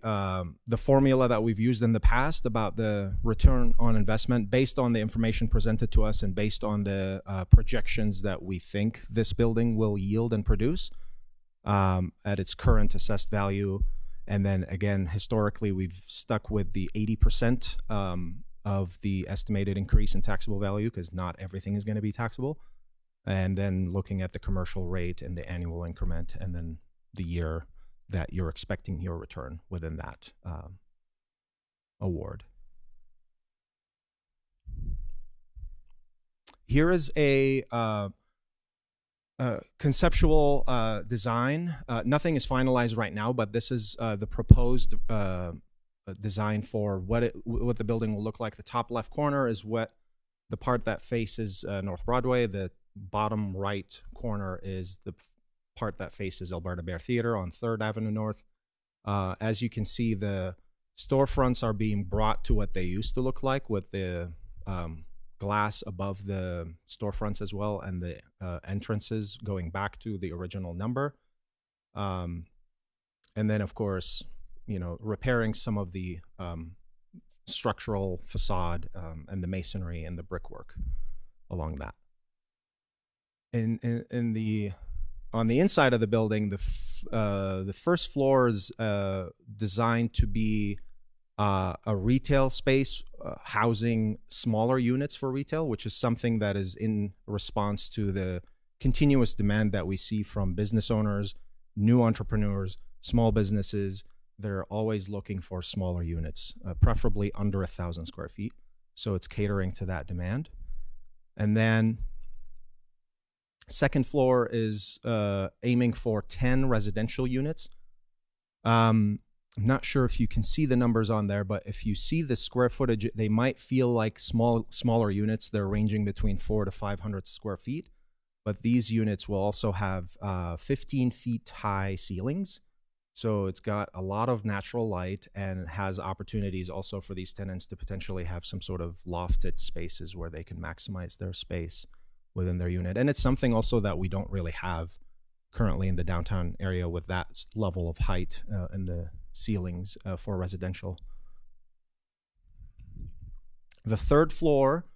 formula that we've used in the past about the return on investment based on the information presented to us and based on the projections that we think this building will yield and produce at its current assessed value. And then again, historically, we've stuck with the 80% of the estimated increase in taxable value because not everything is going to be taxable. And then looking at the commercial rate and the annual increment and then the year that you're expecting your return within that award. Here is a conceptual design. Nothing is finalized right now, but this is the proposed design for what the building will look like. The top left corner is the part that faces North Broadway. The bottom right corner is the part that faces Alberta Bear Theater on 3rd Avenue North. As you can see, the storefronts are being brought to what they used to look like with the glass above the storefronts as well, and the entrances going back to the original number. And then, of course, repairing some of the structural facade and the masonry and the brickwork along that. On the inside of the building, the first floor is designed to be a retail space housing smaller units for retail, which is something that is in response to the continuous demand that we see from business owners, new entrepreneurs, small businesses. They're always looking for smaller units, preferably under 1,000 square feet. So it's catering to that demand. And then second floor is aiming for 10 residential units. I'm not sure if you can see the numbers on there, but if you see the square footage, they might feel like smaller units. They're ranging between 400 to 500 square feet. But these units will also have 15 feet high ceilings. So it's got a lot of natural light and has opportunities also for these tenants to potentially have some sort of lofted spaces where they can maximize their space within their unit. And it's something also that we don't really have currently in the downtown area with that level of height in the ceilings for residential. The third floor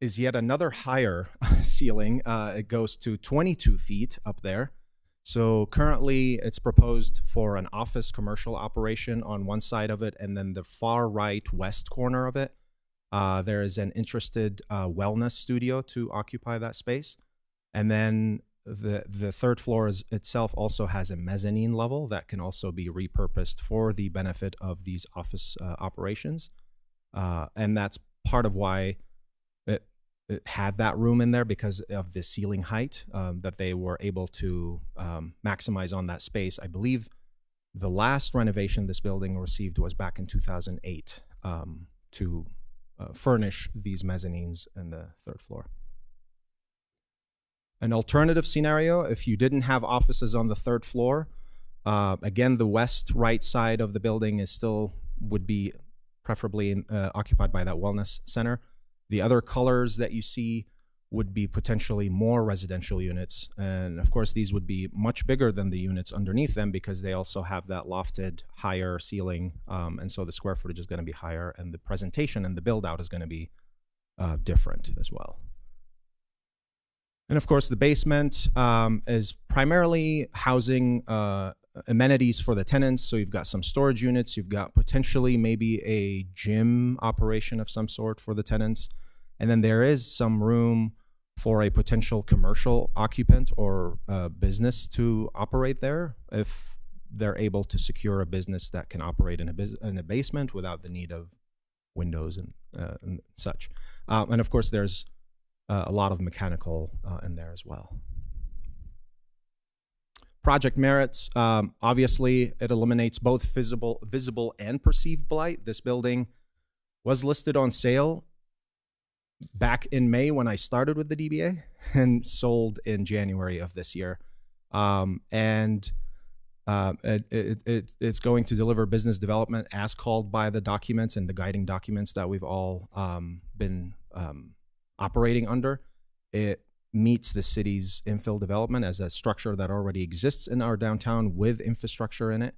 is yet another higher ceiling. It goes to 22 feet up there. So currently it's proposed for an office commercial operation on one side of it, and then the far right west corner of it, there is an interested wellness studio to occupy that space. And then the third floor itself also has a mezzanine level that can also be repurposed for the benefit of these office operations. And that's part of why it had that room in there because of the ceiling height that they were able to maximize on that space. I believe the last renovation this building received was back in 2008 to furnish these mezzanines in the third floor. An alternative scenario, if you didn't have offices on the third floor, again, the west right side of the building is still would be preferably occupied by that wellness center. The other colors that you see would be potentially more residential units. And of course, these would be much bigger than the units underneath them because they also have that lofted higher ceiling. And so the square footage is going to be higher and the presentation and the build out is going to be different as well. And of course, the basement is primarily housing amenities for the tenants. So you've got some storage units, you've got potentially maybe a gym operation of some sort for the tenants. And then there is some room for a potential commercial occupant or business to operate there if they're able to secure a business that can operate in a basement without the need of windows and such. And of course, there's a lot of mechanical in there as well. Project merits, obviously, it eliminates both visible and perceived blight. This building was listed on sale back in May when I started with the DBA and sold in January of this year. It's going to deliver business development as called by the documents and the guiding documents that we've all been operating under. It meets the city's infill development as a structure that already exists in our downtown with infrastructure in it.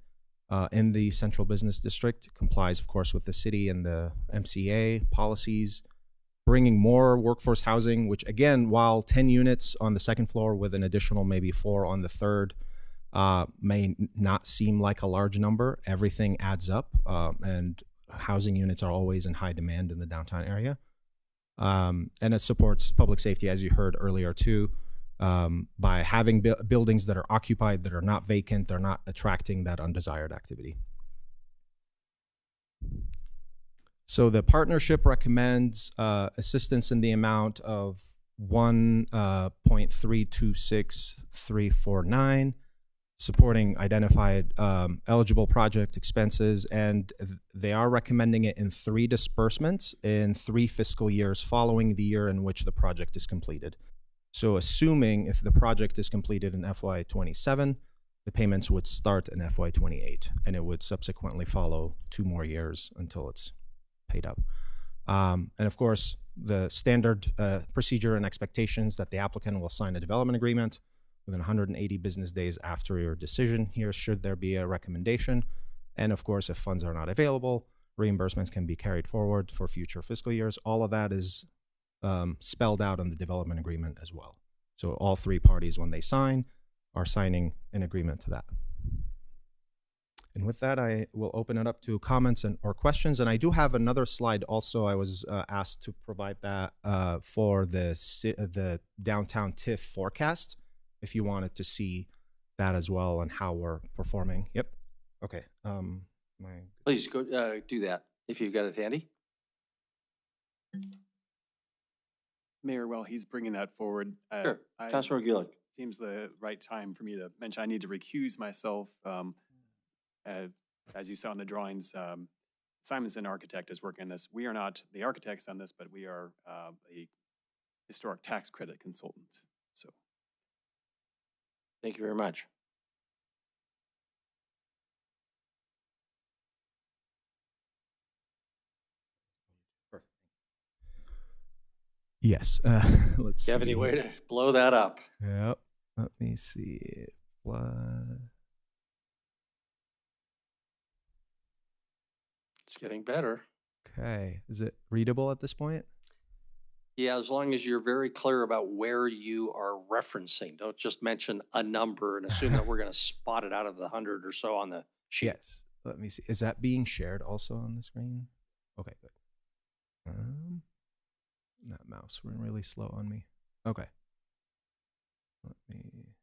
In the central business district, complies, of course, with the city and the MCA policies, bringing more workforce housing, which again, while 10 units on the second floor with an additional maybe 4 on the third may not seem like a large number, everything adds up, and housing units are always in high demand in the downtown area. And it supports public safety, as you heard earlier too, by having buildings that are occupied, that are not vacant, they're not attracting that undesired activity. So the partnership recommends assistance in the amount of $1.326349, supporting identified eligible project expenses, and they are recommending it in 3 disbursements in 3 fiscal years following the year in which the project is completed. So assuming if the project is completed in FY27, the payments would start in FY28, and it would subsequently follow 2 more years until it's paid up. And of course, the standard procedure and expectations that the applicant will sign a development agreement within 180 business days after your decision here, should there be a recommendation. And of course, if funds are not available, reimbursements can be carried forward for future fiscal years. All of that is spelled out in the development agreement as well. So all 3 parties, when they sign, are signing an agreement to that. And with that, I will open it up to comments or questions. And I do have another slide also. I was asked to provide that for the downtown TIF forecast, if you wanted to see that as well and how we're performing. Yep. Okay. Please go do that if you've got it handy. Mayor, while he's bringing that forward, Sure. Councilor Gulick. Seems the right time for me to mention I need to recuse myself. As you saw in the drawings, Simonson Architect is working on this. We are not the architects on this, but we are a historic tax credit consultant. So, thank you very much. Yes. Let's see. Do you have any way to blow that up? Yep. Let me see. It's getting better. Okay. Is it readable at this point? Yeah, as long as you're very clear about where you are referencing. Don't just mention a number and assume that we're going to spot it out of the 100 or so on the sheet. Yes. Let me see. Is that being shared also on the screen? Okay, good. That mouse went really slow on me. Okay. Let me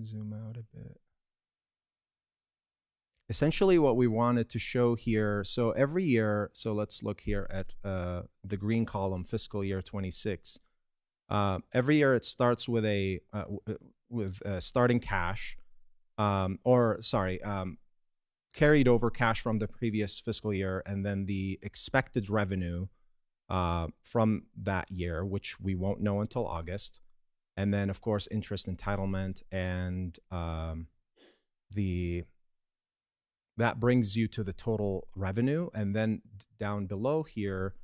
zoom out a bit. Essentially what we wanted to show here, so every year, so let's look here at the green column, fiscal year 26. Every year it starts with a starting cash, carried over cash from the previous fiscal year, and then the expected revenue from that year, which we won't know until August, and then of course interest entitlement, and that brings you to the total revenue. And then down below here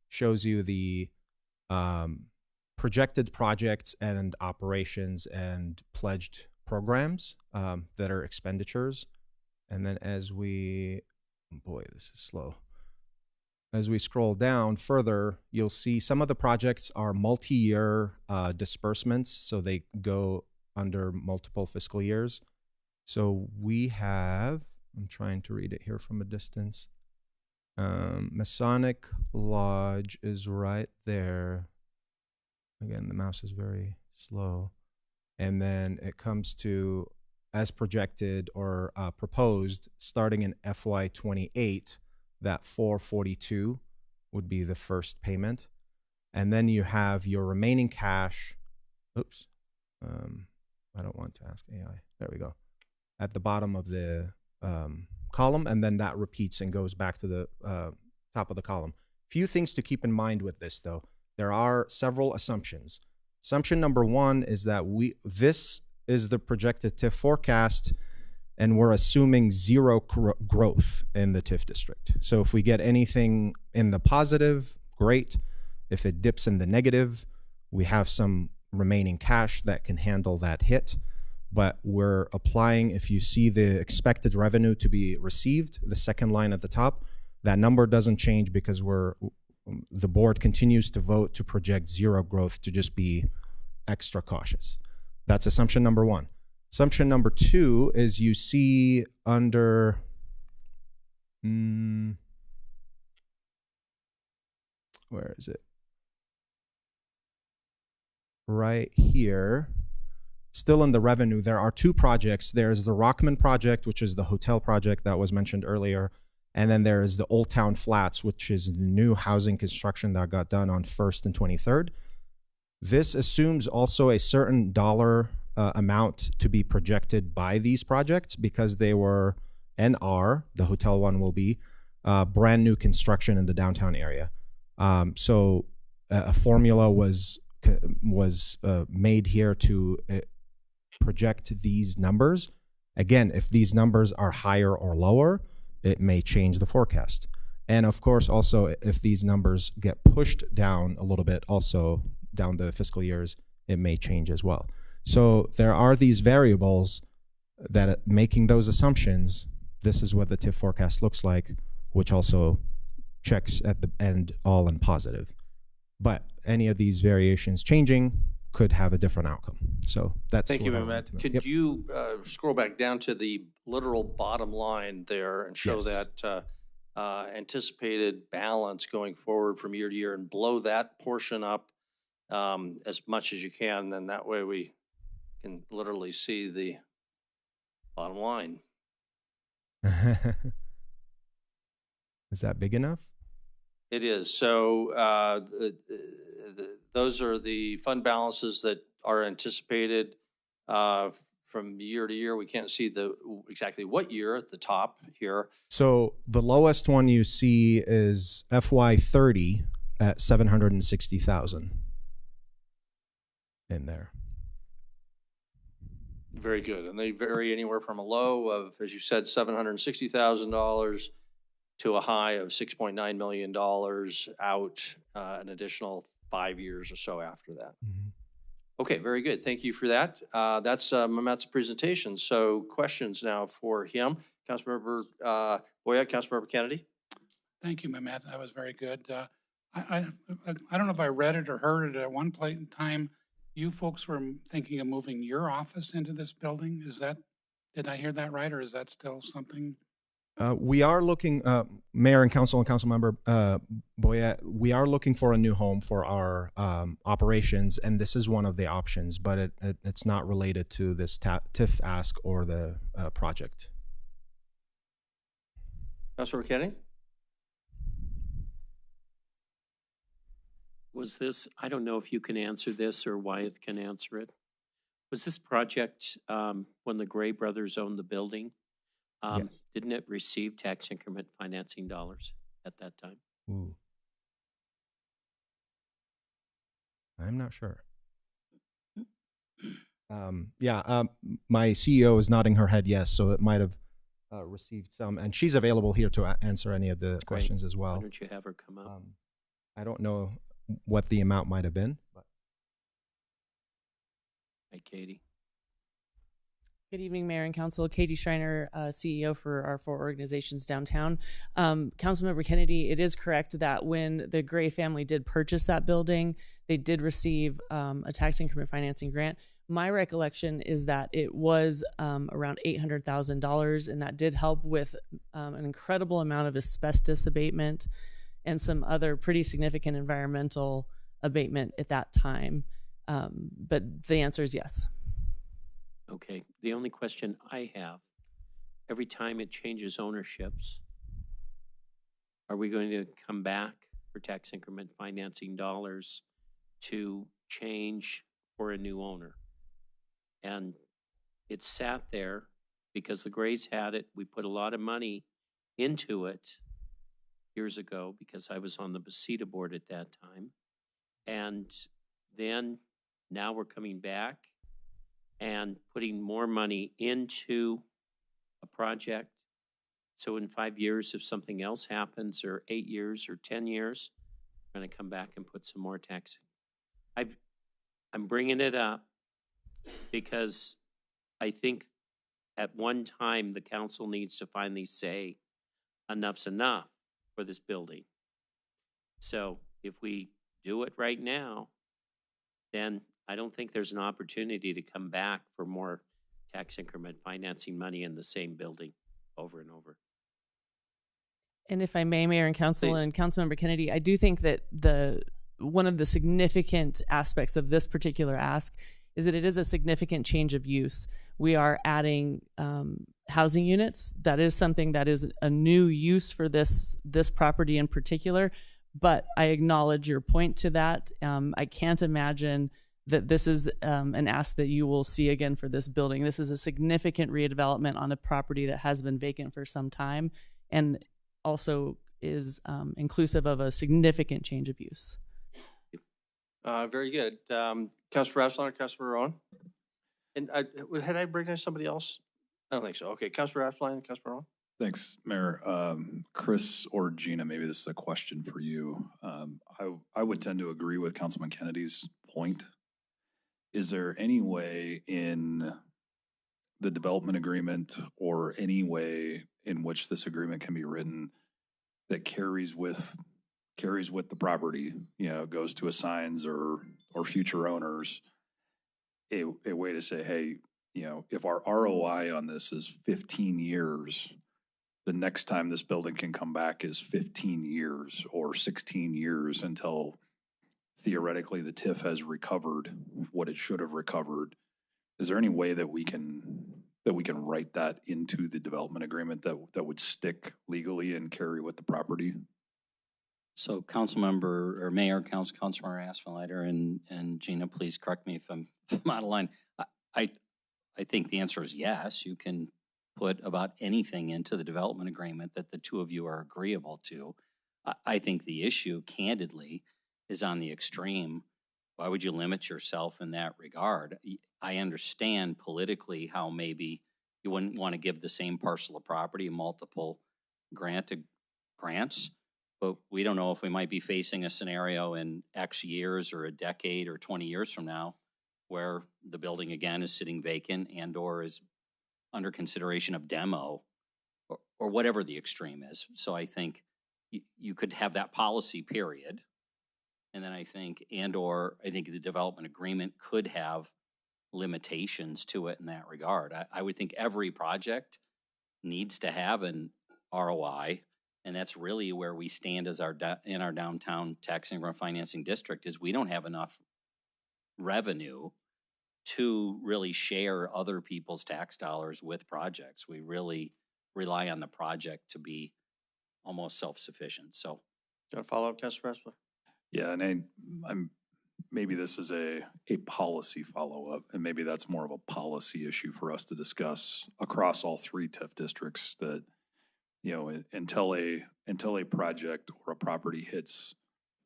shows you the projected projects and operations and pledged programs that are expenditures. And then as we, boy, this is slow. As we scroll down further, you'll see some of the projects are multi-year disbursements, so they go under multiple fiscal years. So we have, I'm trying to read it here from a distance. Masonic Lodge is right there. Again, the mouse is very slow. And then it comes to, as projected or proposed, starting in FY28, that 442 would be the first payment. And then you have your remaining cash. Oops. I don't want to ask AI. There we go. At the bottom of the column, and then that repeats and goes back to the top of the column. Few things to keep in mind with this, though. There are several assumptions. Assumption number one is that this is the projected TIF forecast, and we're assuming zero growth in the TIF district. So if we get anything in the positive, great. If it dips in the negative, we have some remaining cash that can handle that hit. But we're applying, if you see the expected revenue to be received, the second line at the top, that number doesn't change because the board continues to vote to project zero growth, to just be extra cautious. That's assumption number one. Assumption number two is you see under where is it? Right here. Still in the revenue, there are two projects. There's the Rockman project, which is the hotel project that was mentioned earlier. And then there is the Old Town Flats, which is the new housing construction that got done on 1st and 23rd. This assumes also a certain dollar amount to be projected by these projects because they were and are, the hotel one will be, brand new construction in the downtown area. So a formula was made here to project these numbers. Again, if these numbers are higher or lower, it may change the forecast. And of course, also, if these numbers get pushed down a little bit, also down the fiscal years, it may change as well. So there are these variables that making those assumptions, this is what the TIF forecast looks like, which also checks at the end all in positive. But any of these variations changing could have a different outcome. So that's Thank you, what I Mehmet. wanted to know. Could Yep. you scroll back down to the literal bottom line there and show Yes. that anticipated balance going forward from year to year, and blow that portion up as much as you can? Then that way we can literally see the bottom line. Is that big enough? It is. So those are the fund balances that are anticipated from year to year. We can't see exactly what year at the top here. So the lowest one you see is FY30 at 760,000 in there. Very good. And they vary anywhere from a low of, as you said, $760,000 to a high of $6.9 million out an additional 5 years or so after that. Mm-hmm. Okay, very good. Thank you for that. That's Mehmet's presentation. So questions now for him. Councilmember Boyette, Councilmember Kennedy. Thank you, Mehmet. That was very good. I don't know if I read it or heard it at one point in time. You folks were thinking of moving your office into this building. Did I hear that right, or is that still something? We are looking, Mayor and Council and Councilmember Boyette, we are looking for a new home for our operations, and this is one of the options, but it's not related to this TIF ask or the project. Councilmember Kennedy. Was this, I don't know if you can answer this or Wyeth can answer it. Was this project, when the Gray brothers owned the building? Yes. Didn't it receive tax increment financing dollars at that time? Ooh. I'm not sure. My CEO is nodding her head yes, so it might have received some, and she's available here to answer any of the Great. questions as well. Why don't you have her come up? I don't know what the amount might have been, but Hi, Katie. Good evening, Mayor and Council. Katie Schreiner, CEO for our 4 organizations downtown. Councilmember Kennedy, it is correct that when the Gray family did purchase that building, they did receive a tax increment financing grant. My recollection is that it was around $800,000, and that did help with an incredible amount of asbestos abatement and some other pretty significant environmental abatement at that time. But the answer is yes. Okay, the only question I have, every time it changes ownerships, are we going to come back for tax increment financing dollars to change for a new owner? And it sat there because the Grays had it. We put a lot of money into it years ago because I was on the Bacita board at that time. And then now we're coming back and putting more money into a project. So in 5 years, if something else happens, or 8 years or 10 years, we're going to come back and put some more tax in. I'm bringing it up because I think at one time the council needs to finally say enough's enough for this building. So if we do it right now, then I don't think there's an opportunity to come back for more tax increment financing money in the same building over and over. And if I may, Mayor and Council Please. and Councilmember Kennedy, I do think that one of the significant aspects of this particular ask is that it is a significant change of use. We are adding housing units. That is something that is a new use for this property in particular. But I acknowledge your point to that. I can't imagine that this is an ask that you will see again for this building. This is a significant redevelopment on a property that has been vacant for some time, and also is inclusive of a significant change of use. Very good. Councilor Absalon or Councilor Rowan? And had I bring in somebody else? I don't think so. Okay, Councilor Absalon and Councilor Rowan? Thanks, Mayor. Chris or Gina, maybe this is a question for you. I would tend to agree with Councilman Kennedy's point. Is there any way in the development agreement or any way in which this agreement can be written that carries with the property, goes to assigns or future owners, a way to say, hey, if our ROI on this is 15 years, the next time this building can come back is 15 years or 16 years until theoretically the TIF has recovered what it should have recovered. Is there any way that we can write that into the development agreement that would stick legally and carry with the property? So Councilmember or Mayor, Councilmember Aspenleiter and Gina, please correct me if I'm out of line. I think the answer is yes. You can put about anything into the development agreement that the two of you are agreeable to. I think the issue, candidly, is on the extreme. Why would you limit yourself in that regard? I understand politically how maybe you wouldn't want to give the same parcel of property multiple grants, but we don't know if we might be facing a scenario in X years or a decade or 20 years from now where the building again is sitting vacant and or is under consideration of demo or whatever the extreme is. So I think you could have that policy period. And then I think the development agreement could have limitations to it in that regard. I would think every project needs to have an ROI, and that's really where we stand as in our downtown tax increment financing district is we don't have enough revenue to really share other people's tax dollars with projects. We really rely on the project to be almost self-sufficient. So, Do you want to follow up, Councilor Ressler? Yeah, and I'm maybe this is a policy follow-up, and maybe that's more of a policy issue for us to discuss across all three TIF districts, that, you know, until a project or a property hits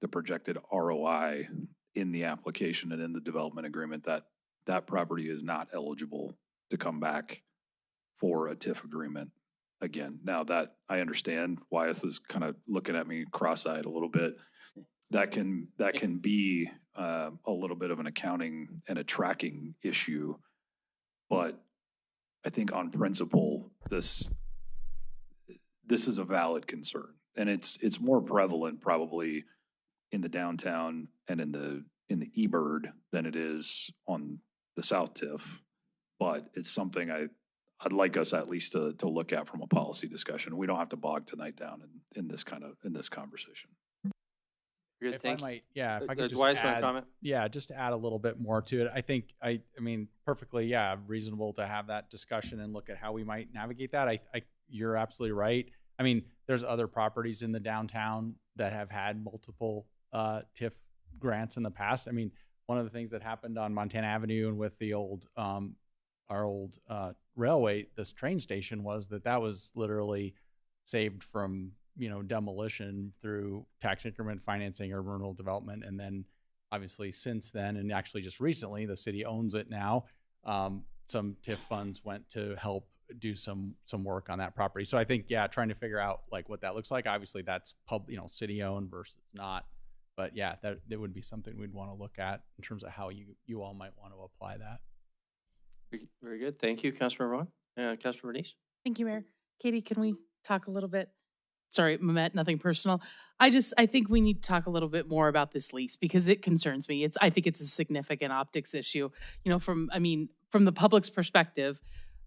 the projected ROI in the application and in the development agreement, that property is not eligible to come back for a TIF agreement again. Now, that I understand, Wyeth is kind of looking at me cross-eyed a little bit. That can be a little bit of an accounting and a tracking issue, but I think on principle, this is a valid concern, and it's more prevalent probably in the downtown and in the eBird than it is on the South TIF. But it's something I'd like us at least to look at from a policy discussion. We don't have to bog tonight down in this conversation. Good, If thank I might, yeah, if I could just Dwight, add, comment? yeah, just to add a little bit more to it. I mean, perfectly, yeah, reasonable to have that discussion and look at how we might navigate that. You're absolutely right. I mean, there's other properties in the downtown that have had multiple TIF grants in the past. I mean, one of the things that happened on Montana Avenue and with the old, our old railway, this train station, was that was literally saved from, you know, demolition through tax increment financing, urban renewal development. And then obviously since then, and actually just recently, the city owns it now. Some TIF funds went to help do some work on that property. So I think, yeah, trying to figure out like what that looks like. Obviously that's city owned versus not, but yeah, that would be something we'd want to look at in terms of how you all might want to apply that. Very good. Thank you, Councilmember Vaughn. Councilmember Bernice? Thank you, Mayor. Katie, can we talk a little bit? Sorry, Mehmet, nothing personal. I think we need to talk a little bit more about this lease because it concerns me. I think it's a significant optics issue. You know, from the public's perspective,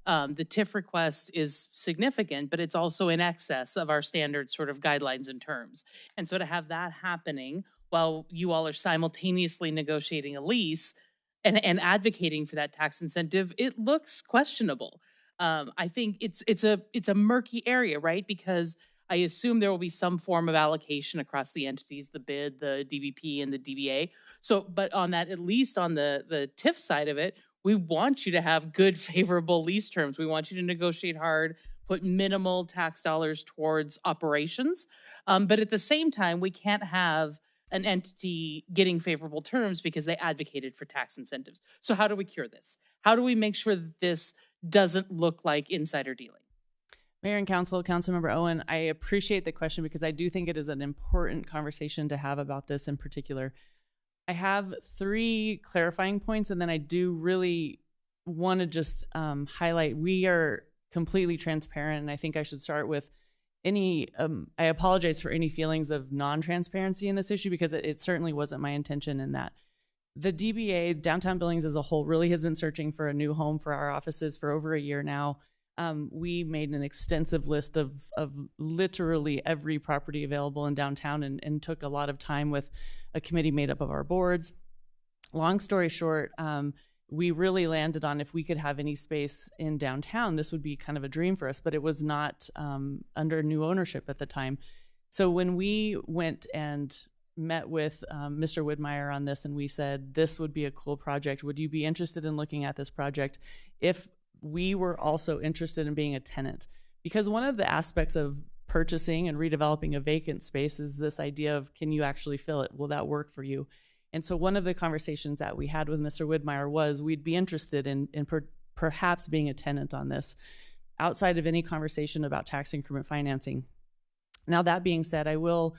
the TIF request is significant, but it's also in excess of our standard sort of guidelines and terms. And so to have that happening while you all are simultaneously negotiating a lease and advocating for that tax incentive, it looks questionable. I think it's a murky area, right? Because I assume there will be some form of allocation across the entities, the BID, the DBP, and the DBA. So, but on that, at least on the TIF side of it, we want you to have good, favorable lease terms. We want you to negotiate hard, put minimal tax dollars towards operations. But at the same time, we can't have an entity getting favorable terms because they advocated for tax incentives. So how do we cure this? How do we make sure that this doesn't look like insider dealing? Mayor and Council, Councilmember Owen, I appreciate the question because I do think it is an important conversation to have about this in particular. I have 3 clarifying points, and then I do really want to just highlight we are completely transparent, and I think I should start with I apologize for any feelings of non-transparency in this issue because it certainly wasn't my intention in that. The DBA, Downtown Billings as a whole, really has been searching for a new home for our offices for over a year now. We made an extensive list of literally every property available in downtown and took a lot of time with a committee made up of our boards. Long story short, we really landed on if we could have any space in downtown, this would be kind of a dream for us, but it was not under new ownership at the time. So when we went and met with Mr. Widmeyer on this and we said, this would be a cool project. Would you be interested in looking at this project if we were also interested in being a tenant? Because one of the aspects of purchasing and redeveloping a vacant space is this idea of, can you actually fill it? Will that work for you? And so one of the conversations that we had with Mr. Widmeyer was we'd be interested in perhaps being a tenant on this outside of any conversation about tax increment financing. Now, that being said, I will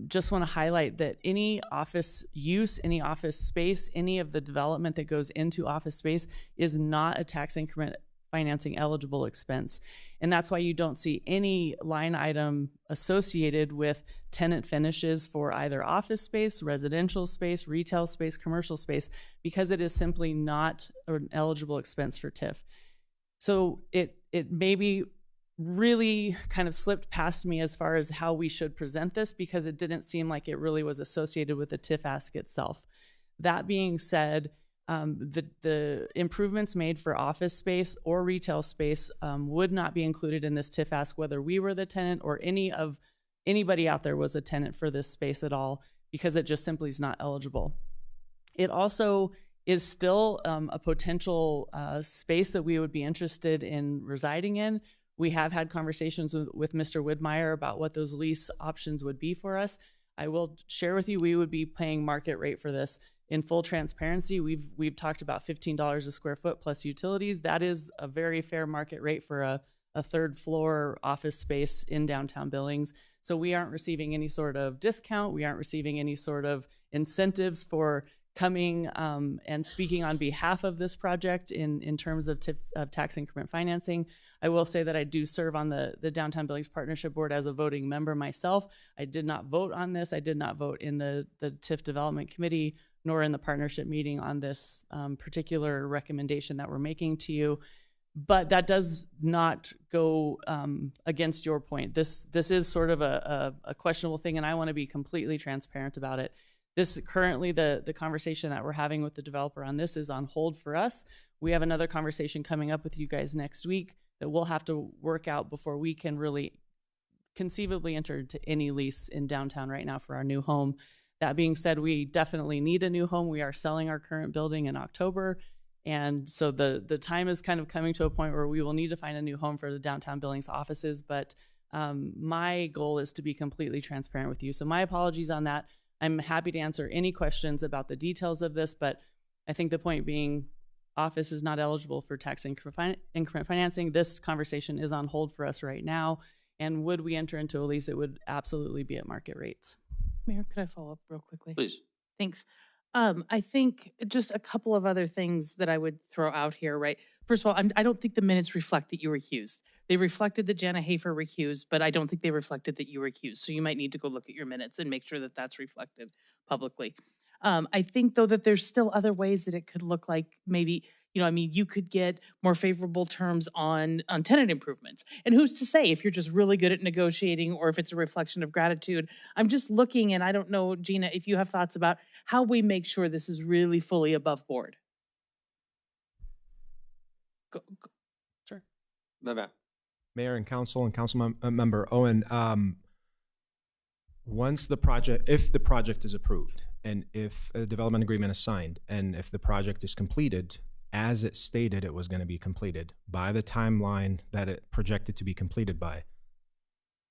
just want to highlight that any office use, any office space, any of the development that goes into office space is not a tax increment financing eligible expense. And that's why you don't see any line item associated with tenant finishes for either office space, residential space, retail space, commercial space, because it is simply not an eligible expense for TIF. So it maybe really kind of slipped past me as far as how we should present this because it didn't seem like it really was associated with the TIF ask itself. That being said, the improvements made for office space or retail space would not be included in this TIF ask, whether we were the tenant or anybody out there was a tenant for this space at all. because it just simply is not eligible. It also is still a potential space that we would be interested in residing in. We have had conversations with Mr. Widmeyer about what those lease options would be for us. I will share with you, we would be paying market rate for this. In full transparency, we've talked about $15 a square foot plus utilities. That is a very fair market rate for a third floor office space in downtown Billings. So we aren't receiving any sort of discount. We aren't receiving any sort of incentives for coming and speaking on behalf of this project in terms of tax increment financing. I will say that I do serve on the Downtown Billings Partnership Board as a voting member myself. I did not vote on this. I did not vote in the TIF Development Committee nor in the partnership meeting on this particular recommendation that we're making to you. But that does not go against your point. This is sort of a questionable thing, and I want to be completely transparent about it. This currently, the conversation that we're having with the developer on this is on hold for us. We have another conversation coming up with you guys next week that we'll have to work out before we can really conceivably enter into any lease in downtown right now for our new home. That being said, we definitely need a new home. We are selling our current building in October. And so the time is kind of coming to a point where we will need to find a new home for the downtown Billings offices. But my goal is to be completely transparent with you. So my apologies on that. I'm happy to answer any questions about the details of this, but I think the point being, office is not eligible for tax increment financing. This conversation is on hold for us right now. And would we enter into a lease, it would absolutely be at market rates. Mayor, could I follow up real quickly? Please. Thanks. I think just a couple of other things that I would throw out here, right? First of all, I don't think the minutes reflect that you were recused. They reflected that Jana Hafer recused, but I don't think they reflected that you were recused. So you might need to go look at your minutes and make sure that that's reflected publicly. I think, though, that there's still other ways that it could look like maybe, you could get more favorable terms on tenant improvements. And who's to say if you're just really good at negotiating or if it's a reflection of gratitude? I'm just looking, and I don't know, Gina, if you have thoughts about how we make sure this is really fully above board. Sure. Mayor and Council and Council Member Owen, if the project is approved and if a development agreement is signed and if the project is completed as it stated it was going to be completed by the timeline that it projected to be completed by,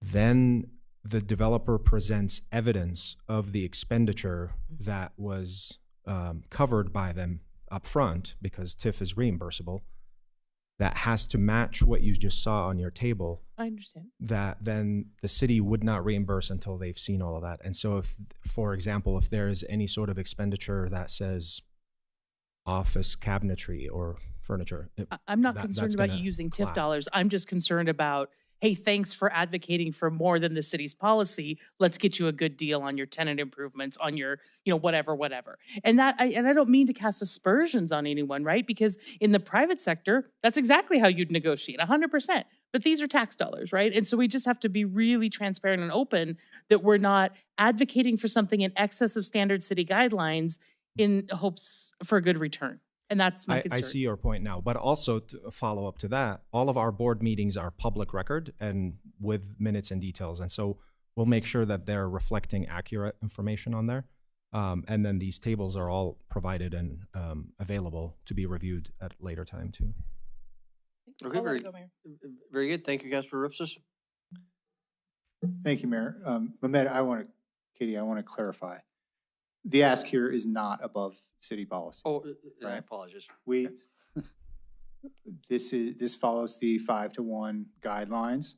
then the developer presents evidence of the expenditure that was covered by them up front, because TIF is reimbursable, that has to match what you just saw on your table. I understand. That then the city would not reimburse until they've seen all of that. And so if, for example, if there is any sort of expenditure that says office cabinetry or furniture. I'm not concerned about you using TIF dollars. I'm just concerned about, hey, thanks for advocating for more than the city's policy. Let's get you a good deal on your tenant improvements, on your, whatever. And I don't mean to cast aspersions on anyone, right? Because in the private sector, that's exactly how you'd negotiate, 100%. But these are tax dollars, right? And so we just have to be really transparent and open that we're not advocating for something in excess of standard city guidelines in hopes for a good return. And that's my concern. I see your point now, but also to follow up to that, all of our board meetings are public record and with minutes and details. And so we'll make sure that they're reflecting accurate information on there. And then these tables are all provided and available to be reviewed at a later time too. Okay, very good. Thank you, Councilor Ripsis. Thank you, Mayor. Mehmet, Katie, I want to clarify. The ask here is not above city policy. Oh, right? I apologize. This follows the 5-to-1 guidelines.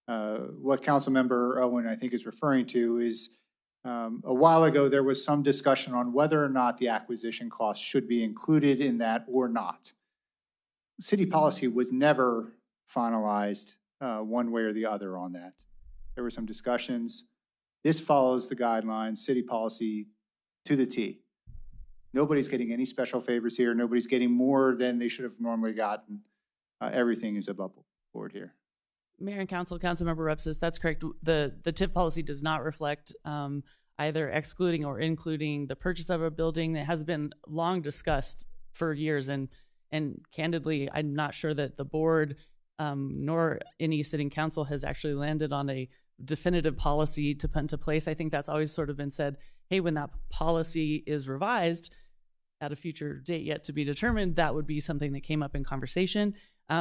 What Councilmember Owen, I think, is referring to is a while ago there was some discussion on whether or not the acquisition cost should be included in that or not. City policy was never finalized one way or the other on that. There were some discussions. This follows the guidelines, city policy to the T. Nobody's getting any special favors here. Nobody's getting more than they should have normally gotten. Everything is above board here. Mayor and Councilmember Repsis, that's correct. The TIF policy does not reflect either excluding or including the purchase of a building. That has been long discussed for years, and candidly, I'm not sure that the board nor any sitting council has actually landed on a definitive policy to put into place. I think that's always sort of been said, hey, when that policy is revised at a future date yet to be determined, that would be something that came up in conversation.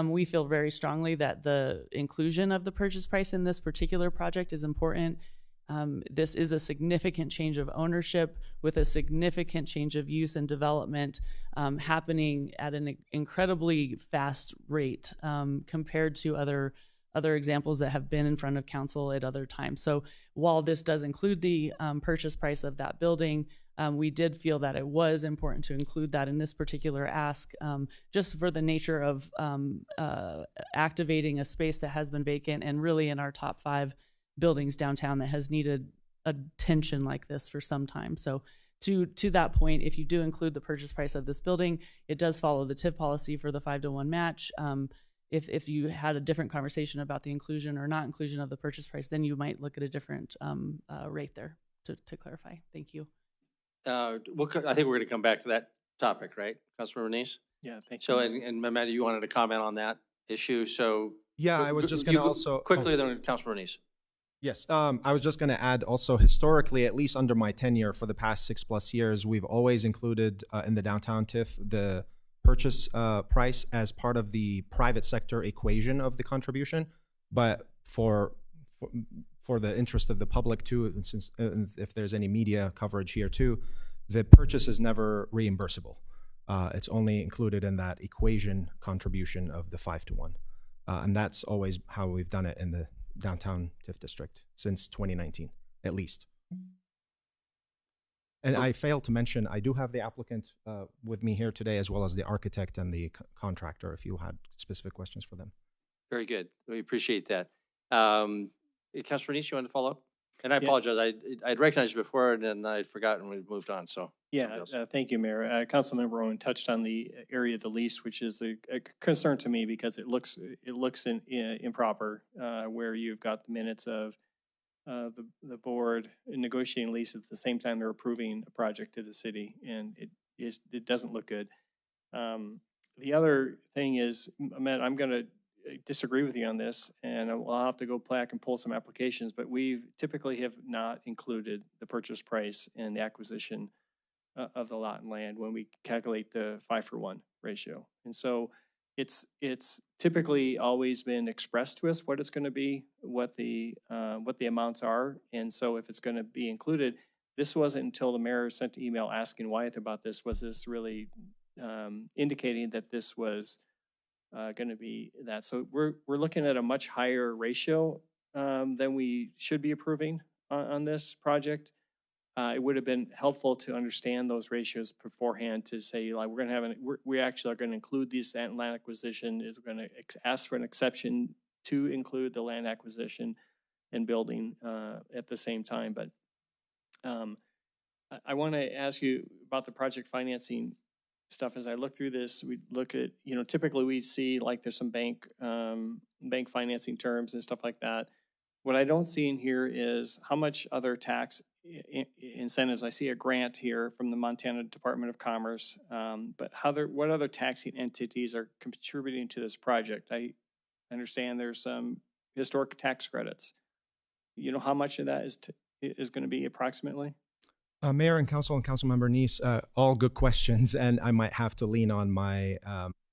We feel very strongly that the inclusion of the purchase price in this particular project is important. This is a significant change of ownership with a significant change of use and development happening at an incredibly fast rate compared to other examples that have been in front of council at other times. So while this does include the purchase price of that building, we did feel that it was important to include that in this particular ask, just for the nature of activating a space that has been vacant and really in our top 5 buildings downtown that has needed attention like this for some time. So to that point, if you do include the purchase price of this building, it does follow the TIF policy for the 5-to-1 match. If you had a different conversation about the inclusion or not inclusion of the purchase price, then you might look at a different rate there to clarify. Thank you. I think we're going to come back to that topic, right, Councilmember Neese? Yeah, thank you. So, and Mehmet, you wanted to comment on that issue, so. Yeah, I was just going to also. Quickly, then Councilmember Neese. Yes, I was just going to add also historically, at least under my tenure for the past 6+ years, we've always included in the downtown TIF the purchase price as part of the private sector equation of the contribution. But for the interest of the public too, and since if there's any media coverage here too, the purchase is never reimbursable. It's only included in that equation contribution of the 5-to-1. And that's always how we've done it in the downtown TIF district since 2019, at least. And I failed to mention, I do have the applicant with me here today, as well as the architect and the contractor, if you had specific questions for them. Very good. We appreciate that. Councilmember Neese, you want to follow up? And I apologize. I'd recognized you before, and then I'd forgotten we moved on. So yeah, thank you, Mayor. Councilmember Owen touched on the area of the lease, which is a concern to me because it looks improper, where you've got the minutes of the board negotiating leases at the same time they're approving a project to the city, and it doesn't look good. The other thing is, Ahmed, I'm going to disagree with you on this, and I'll have to go back and pull some applications, but we typically have not included the purchase price and the acquisition of the lot and land when we calculate the 5-for-1 ratio. And so it's typically always been expressed to us what it's going to be, what the amounts are. And so if it's going to be included, this wasn't until the mayor sent an email asking Wyatt about this, was this really indicating that this was going to be that. So we're looking at a much higher ratio than we should be approving on this project. It would have been helpful to understand those ratios beforehand to say, like, we're going to have we actually are going to include these land acquisition. Is going to ask for an exception to include the land acquisition and building at the same time. But I want to ask you about the project financing stuff. As I look through this, we look at, typically we see like there's some bank financing terms and stuff like that. What I don't see in here is how much other tax incentives. I see a grant here from the Montana Department of Commerce, but what other taxing entities are contributing to this project? I understand there's some historic tax credits. You know how much of that is going to be approximately? Mayor and Councilmember Neese, all good questions, and I might have to lean on my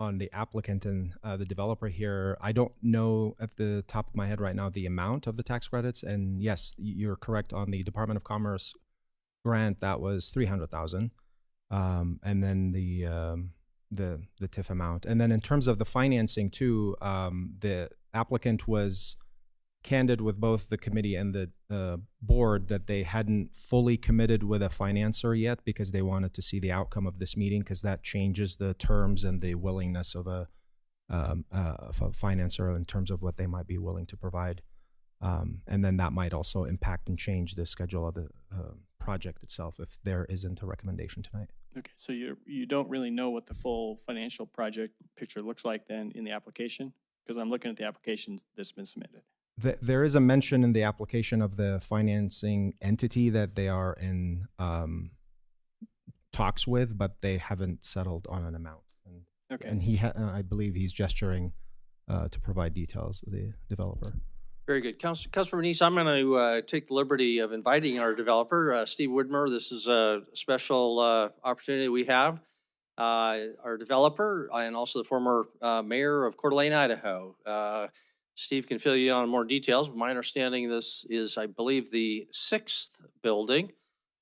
on the applicant and the developer here. I don't know at the top of my head right now the amount of the tax credits, and yes, you're correct on the Department of Commerce grant. That was $300,000, and then the TIF amount, and then in terms of the financing too, the applicant was candid with both the committee and the board that they hadn't fully committed with a financer yet because they wanted to see the outcome of this meeting, because that changes the terms and the willingness of a financer in terms of what they might be willing to provide. And then that might also impact and change the schedule of the project itself if there isn't a recommendation tonight. Okay, so you don't really know what the full financial project picture looks like then in the application? Because I'm looking at the applications that's been submitted. There is a mention in the application of the financing entity that they are in talks with, but they haven't settled on an amount. And I believe he's gesturing to provide details of the developer. Very good. Councilmember Nice, I'm going to take the liberty of inviting our developer, Steve Widmer. This is a special opportunity we have. Our developer and also the former mayor of Coeur d'Alene, Idaho. Steve can fill you in on more details, but my understanding this is, I believe, the 6th building,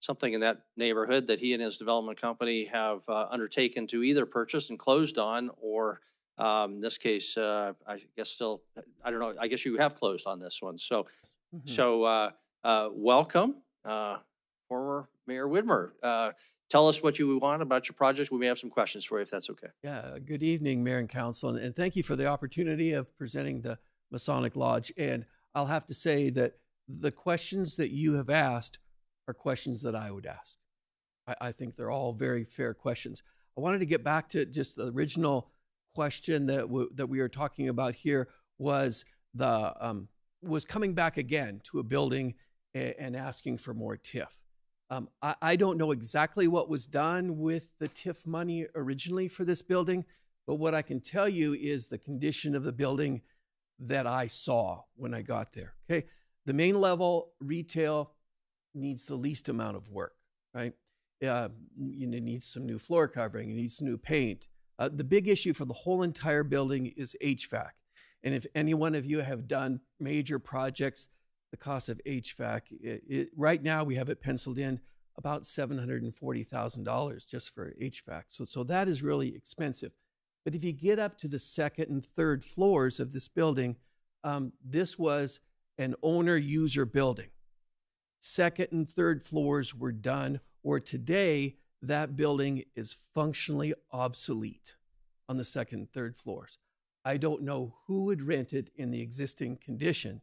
something in that neighborhood that he and his development company have undertaken to either purchase and closed on, or in this case, I guess still, I don't know, I guess you have closed on this one. So, welcome, former Mayor Widmer. Tell us what you want about your project. We may have some questions for you if that's okay. Yeah, good evening, Mayor and Council, and thank you for the opportunity of presenting the Masonic Lodge. And I'll have to say that the questions that you have asked are questions that I would ask. I think they're all very fair questions. I wanted to get back to just the original question that we were talking about here was coming back again to a building and asking for more TIF. I don't know exactly what was done with the TIF money originally for this building, but what I can tell you is the condition of the building that I saw when I got there. Okay, the main level retail needs the least amount of work, right? It needs some new floor covering, it needs new paint. The big issue for the whole entire building is HVAC. And if any one of you have done major projects, the cost of HVAC, right now we have it penciled in about $740,000 just for HVAC. So that is really expensive. But if you get up to the second and third floors of this building, this was an owner-user building. Second and third floors were done, or today that building is functionally obsolete on the second and third floors. I don't know who would rent it in the existing condition.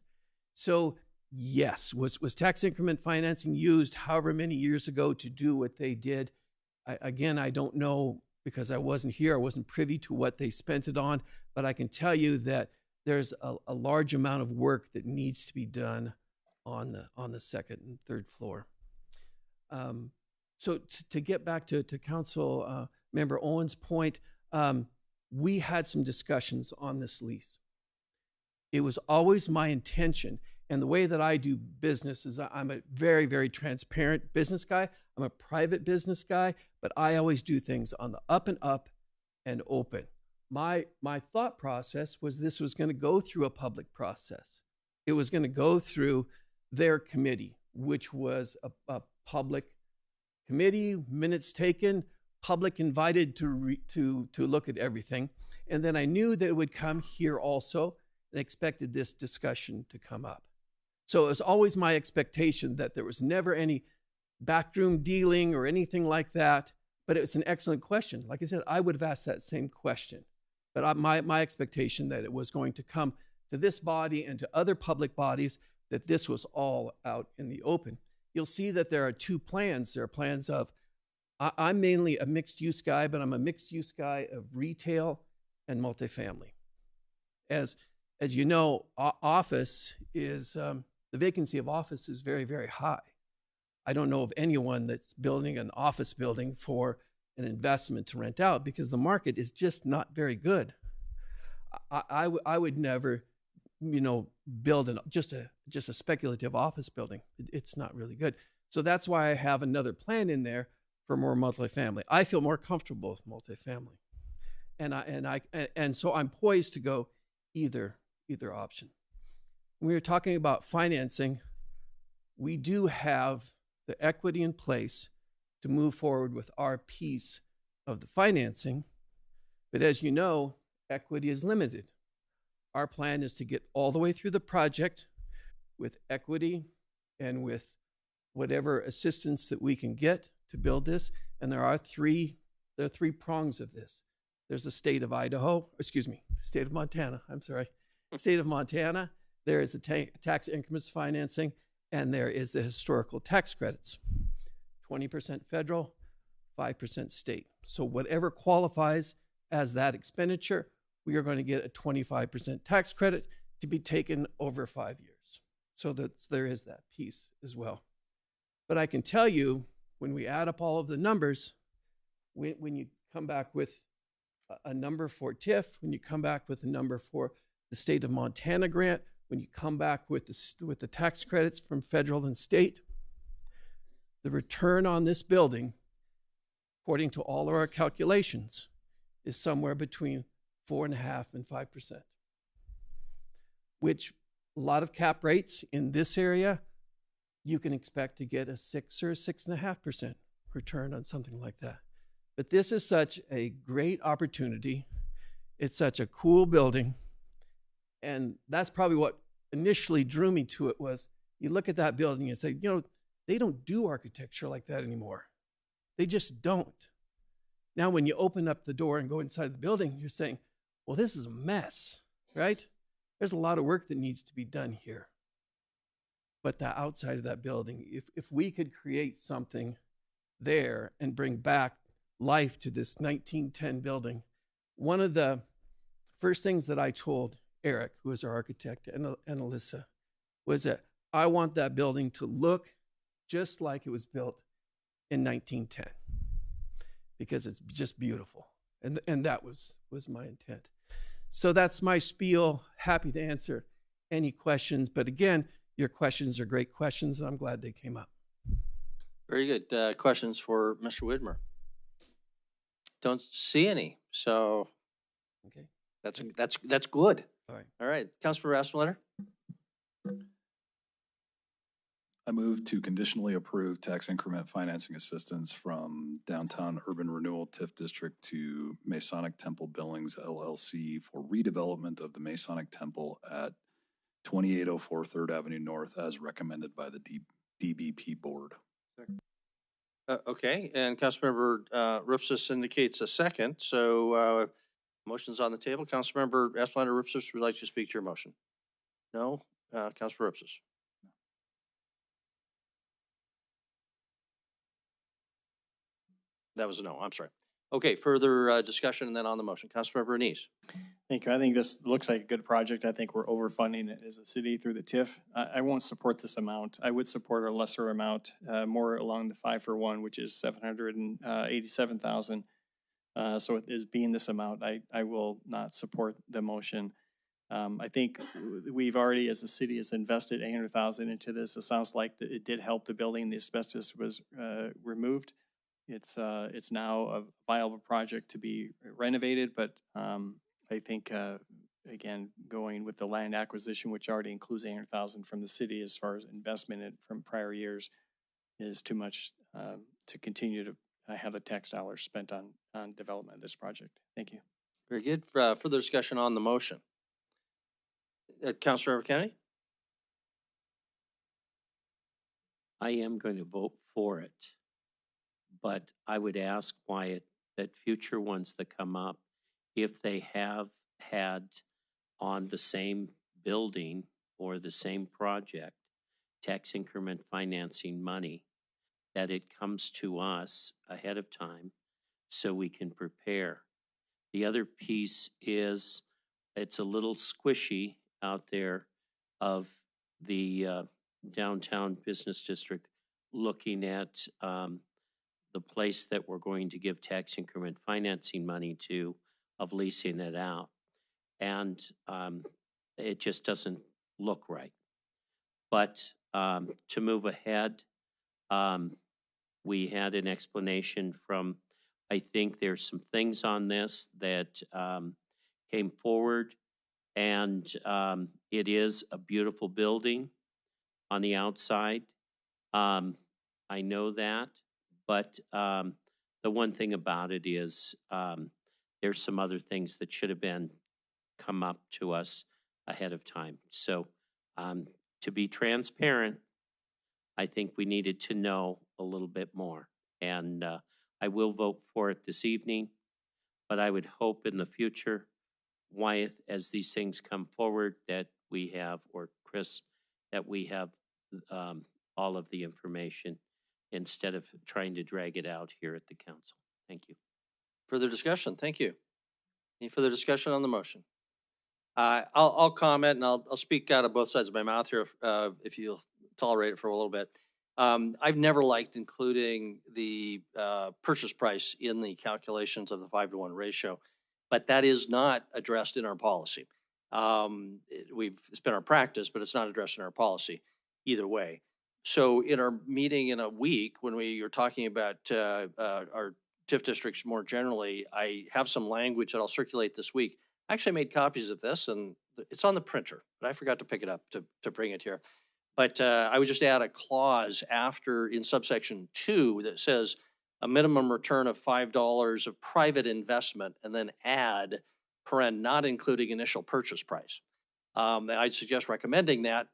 So yes, was tax increment financing used however many years ago to do what they did? Again, I don't know because I wasn't here. I wasn't privy to what they spent it on, but I can tell you that there's a large amount of work that needs to be done on the second and third floor. So to get back to Council Member Owen's point, we had some discussions on this lease. It was always my intention, and the way that I do business is I'm a very, very transparent business guy. I'm a private business guy, but I always do things on the up and open. My thought process was this was going to go through a public process. It was going to go through their committee, which was a public committee, minutes taken, public invited to look at everything. And then I knew that it would come here also, and expected this discussion to come up. So it was always my expectation that there was never any backroom dealing or anything like that, but it's an excellent question. Like I said, I would have asked that same question, but my expectation that it was going to come to this body and to other public bodies, that this was all out in the open. You'll see that there are two plans. There are plans of, I'm mainly a mixed use guy, but I'm a mixed use guy of retail and multifamily. As you know, office is, the vacancy of office is very, very high. I don't know of anyone that's building an office building for an investment to rent out because the market is just not very good. I would never, build just a speculative office building. It's not really good. So that's why I have another plan in there for more multifamily. I feel more comfortable with multifamily, and so I'm poised to go either option. When we were talking about financing, we do have the equity in place to move forward with our piece of the financing, but as you know, equity is limited. Our plan is to get all the way through the project with equity and with whatever assistance that we can get to build this. And there are three prongs of this. There's the state of state of Montana, state of Montana. There is the tax increments financing, and there is the historical tax credits. 20% federal, 5% state. So whatever qualifies as that expenditure, we are going to get a 25% tax credit to be taken over 5 years. So that there is that piece as well. But I can tell you, when we add up all of the numbers, when you come back with a number for TIF, when you come back with a number for the state of Montana grant, when you come back with the tax credits from federal and state, the return on this building, according to all of our calculations, is somewhere between 4.5% and 5%, which a lot of cap rates in this area, you can expect to get a 6 or 6.5% return on something like that. But this is such a great opportunity. It's such a cool building. And that's probably what initially drew me to it was you look at that building and say, you know, they don't do architecture like that anymore. They just don't. Now, when you open up the door and go inside the building, you're saying, well, this is a mess, right? There's a lot of work that needs to be done here. But the outside of that building, if we could create something there and bring back life to this 1910 building, one of the first things that I told Eric, who is our architect, and Alyssa, was that I want that building to look just like it was built in 1910, because it's just beautiful. And that was my intent. So that's my spiel. Happy to answer any questions. But again, your questions are great questions, and I'm glad they came up. Very good. Questions for Mr. Widmer? Don't see any. So okay, that's good. All right. Councilmember Aspenletter? I move to conditionally approve tax increment financing assistance from Downtown Urban Renewal TIF District to Masonic Temple Billings LLC for redevelopment of the Masonic Temple at 2804 3rd Avenue North as recommended by the DBP Board. Okay, and Councilmember Rupsis indicates a second. So motion's on the table. Councilmember Aspenleiter Rupsis would like to speak to your motion. No? Councilmember Rupsis? That was a no. I'm sorry. Okay, further discussion and then on the motion. Councilmember Anise. Thank you. I think this looks like a good project. I think we're overfunding it as a city through the TIF. I won't support this amount. I would support a lesser amount, more along the 5-for-1, which is $787,000. So it is being this amount, I will not support the motion. I think we've already, as a city, has invested $800,000 into this. It sounds like it did help the building. The asbestos was removed. It's now a viable project to be renovated, but I think, again, going with the land acquisition, which already includes $800,000 from the city as far as investment from prior years, is too much to continue to have the tax dollars spent on development of this project. Thank you. Very good. Further discussion on the motion. Councilmember Kennedy? I am going to vote for it, but I would ask Wyatt that future ones that come up, if they have had on the same building or the same project tax increment financing money, that it comes to us ahead of time so we can prepare. The other piece is it's a little squishy out there of the downtown business district looking at the place that we're going to give tax increment financing money to, of leasing it out. And it just doesn't look right. But to move ahead, we had an explanation from, I think there's some things on this that came forward, and it is a beautiful building on the outside. I know that, but the one thing about it is there's some other things that should have been come up to us ahead of time. So to be transparent, I think we needed to know a little bit more. And I will vote for it this evening, but I would hope in the future, Wyeth, as these things come forward, that we have, or Chris, that we have all of the information instead of trying to drag it out here at the council. Thank you. Further discussion? Thank you. Any further discussion on the motion? I'll comment and I'll speak out of both sides of my mouth here if you'll tolerate it for a little bit. I've never liked including the purchase price in the calculations of the 5-to-1 ratio, but that is not addressed in our policy. It's been our practice, but it's not addressed in our policy either way. So in our meeting in a week, when we are talking about our TIF districts more generally, I have some language that I'll circulate this week. I actually made copies of this, and it's on the printer, but I forgot to pick it up to bring it here. But I would just add a clause after in subsection 2 that says a minimum return of $5 of private investment, and then add not including initial purchase price. I'd suggest recommending that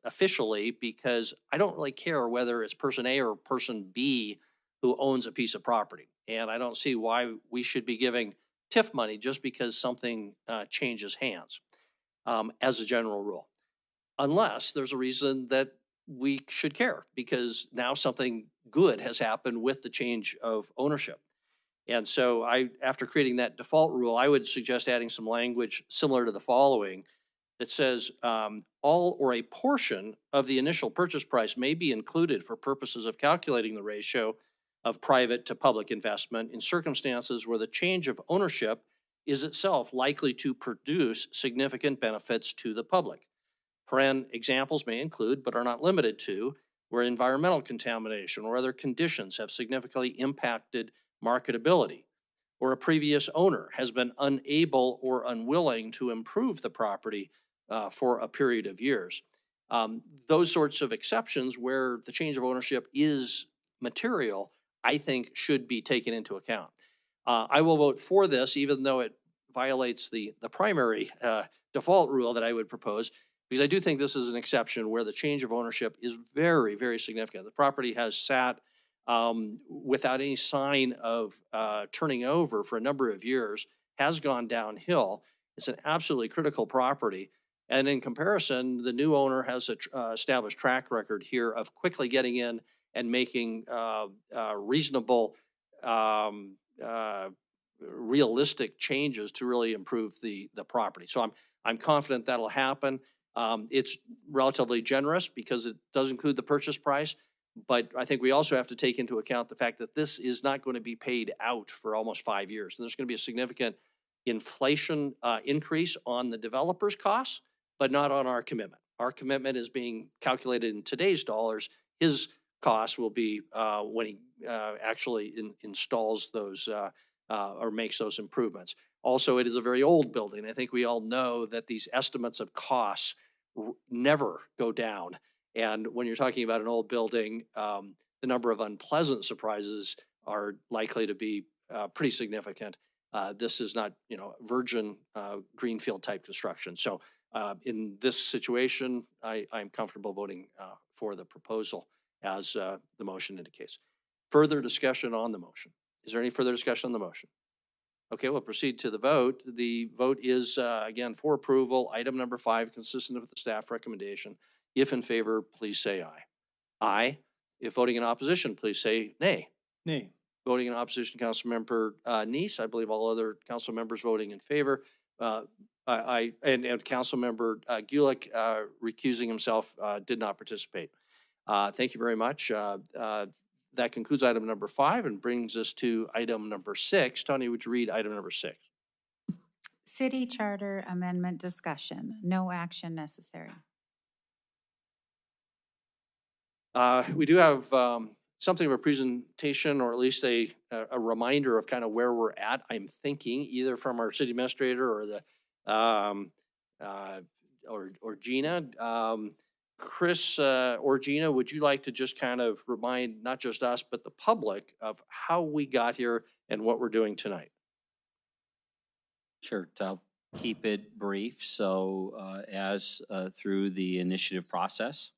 officially, because I don't really care whether it's person A or person B who owns a piece of property. And I don't see why we should be giving TIF money just because something changes hands, as a general rule. Unless there's a reason that we should care, because now something good has happened with the change of ownership. And so after creating that default rule, I would suggest adding some language similar to the following that says all or a portion of the initial purchase price may be included for purposes of calculating the ratio of private to public investment in circumstances where the change of ownership is itself likely to produce significant benefits to the public. Examples may include, but are not limited to, where environmental contamination or other conditions have significantly impacted marketability, or a previous owner has been unable or unwilling to improve the property for a period of years. Those sorts of exceptions where the change of ownership is material, I think should be taken into account. I will vote for this, even though it violates the primary default rule that I would propose, because I do think this is an exception where the change of ownership is very, very significant. The property has sat without any sign of turning over for a number of years, has gone downhill. It's an absolutely critical property. And in comparison, the new owner has an established track record here of quickly getting in and making reasonable, realistic changes to really improve the property. So I'm confident that'll happen. It's relatively generous because it does include the purchase price, but I think we also have to take into account the fact that this is not going to be paid out for almost 5 years. And there's going to be a significant inflation increase on the developer's costs, but not on our commitment. Our commitment is being calculated in today's dollars. His cost will be when he actually installs those or makes those improvements. Also, it is a very old building. I think we all know that these estimates of costs never go down. And when you're talking about an old building, the number of unpleasant surprises are likely to be pretty significant. This is not, virgin greenfield type construction. So in this situation, I'm comfortable voting for the proposal as the motion indicates. Further discussion on the motion. Is there any further discussion on the motion? Okay, we'll proceed to the vote. The vote is, again, for approval. Item number 5, consistent with the staff recommendation. If in favor, please say aye. Aye. If voting in opposition, please say nay. Nay. Voting in opposition, Councilmember Neese. I believe all other council members voting in favor. And Councilmember Gulick recusing himself did not participate. Thank you very much. That concludes item number 5 and brings us to item number 6. Tony, would you read item number 6? City Charter Amendment discussion. No action necessary. We do have something of a presentation, or at least a reminder of kind of where we're at. I'm thinking either from our city administrator or or Gina. Chris or Gina, would you like to just kind of remind not just us, but the public of how we got here and what we're doing tonight? Sure, I'll keep it brief. So as through the initiative process,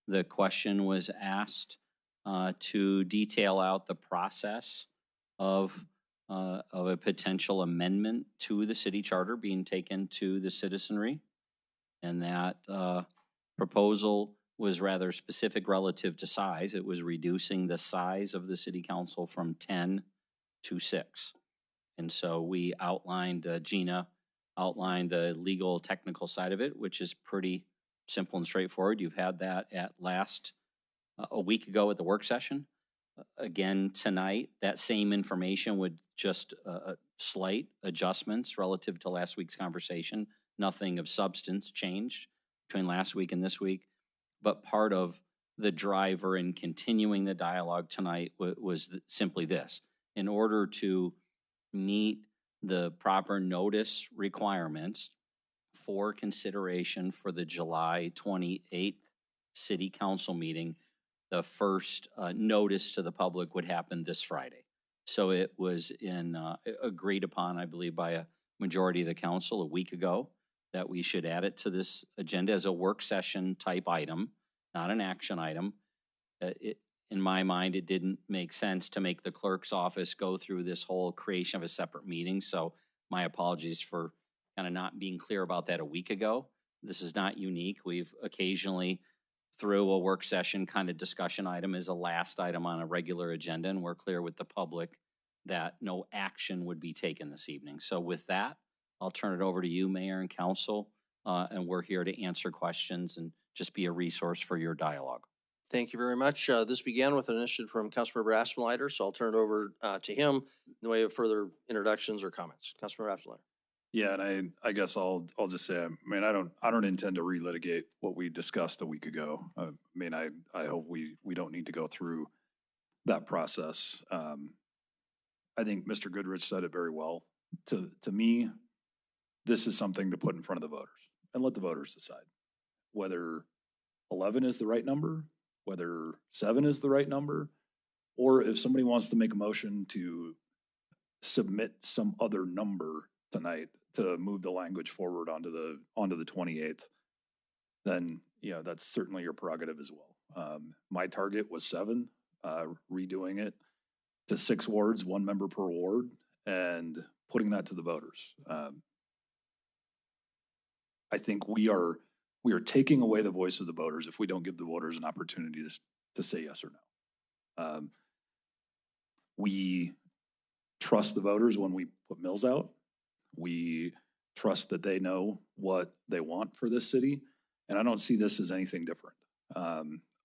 the question was asked to detail out the process of a potential amendment to the city charter being taken to the citizenry. And that proposal was rather specific relative to size. It was reducing the size of the city council from 10 to 6. And so we outlined, Gina outlined the legal technical side of it, which is pretty simple and straightforward. You've had that at a week ago at the work session. Again, tonight, that same information with just slight adjustments relative to last week's conversation nothing of substance changed between last week and this week. But part of the driver in continuing the dialogue tonight was simply this. In order to meet the proper notice requirements for consideration for the July 28th City Council meeting, the first notice to the public would happen this Friday. So it was agreed upon, I believe, by a majority of the council a week ago that we should add it to this agenda as a work session type item, not an action item. In my mind, it didn't make sense to make the clerk's office go through this whole creation of a separate meeting. So my apologies for kind of not being clear about that a week ago. This is not unique. We've occasionally threw a work session kind of discussion item as a last item on a regular agenda, and we're clear with the public that no action would be taken this evening. So with that, I'll turn it over to you, Mayor and Council, and we're here to answer questions and just be a resource for your dialogue. Thank you very much. This began with an initiative from Councilmember Aspenleiter, so I'll turn it over to him in the way of further introductions or comments. Councilmember Aspenleiter. Yeah, and I guess I'll just say, I mean, I don't intend to relitigate what we discussed a week ago. I mean, I hope we don't need to go through that process. I think Mr. Goodrich said it very well. To me, this is something to put in front of the voters and let the voters decide whether 11 is the right number, whether 7 is the right number, or if somebody wants to make a motion to submit some other number tonight to move the language forward onto the 28th, then, you know, that's certainly your prerogative as well. My target was 7, redoing it to 6 wards, 1 member per ward, and putting that to the voters. I think we are taking away the voice of the voters if we don't give the voters an opportunity to say yes or no. We trust the voters when we put mills out. We trust that they know what they want for this city, and I don't see this as anything different.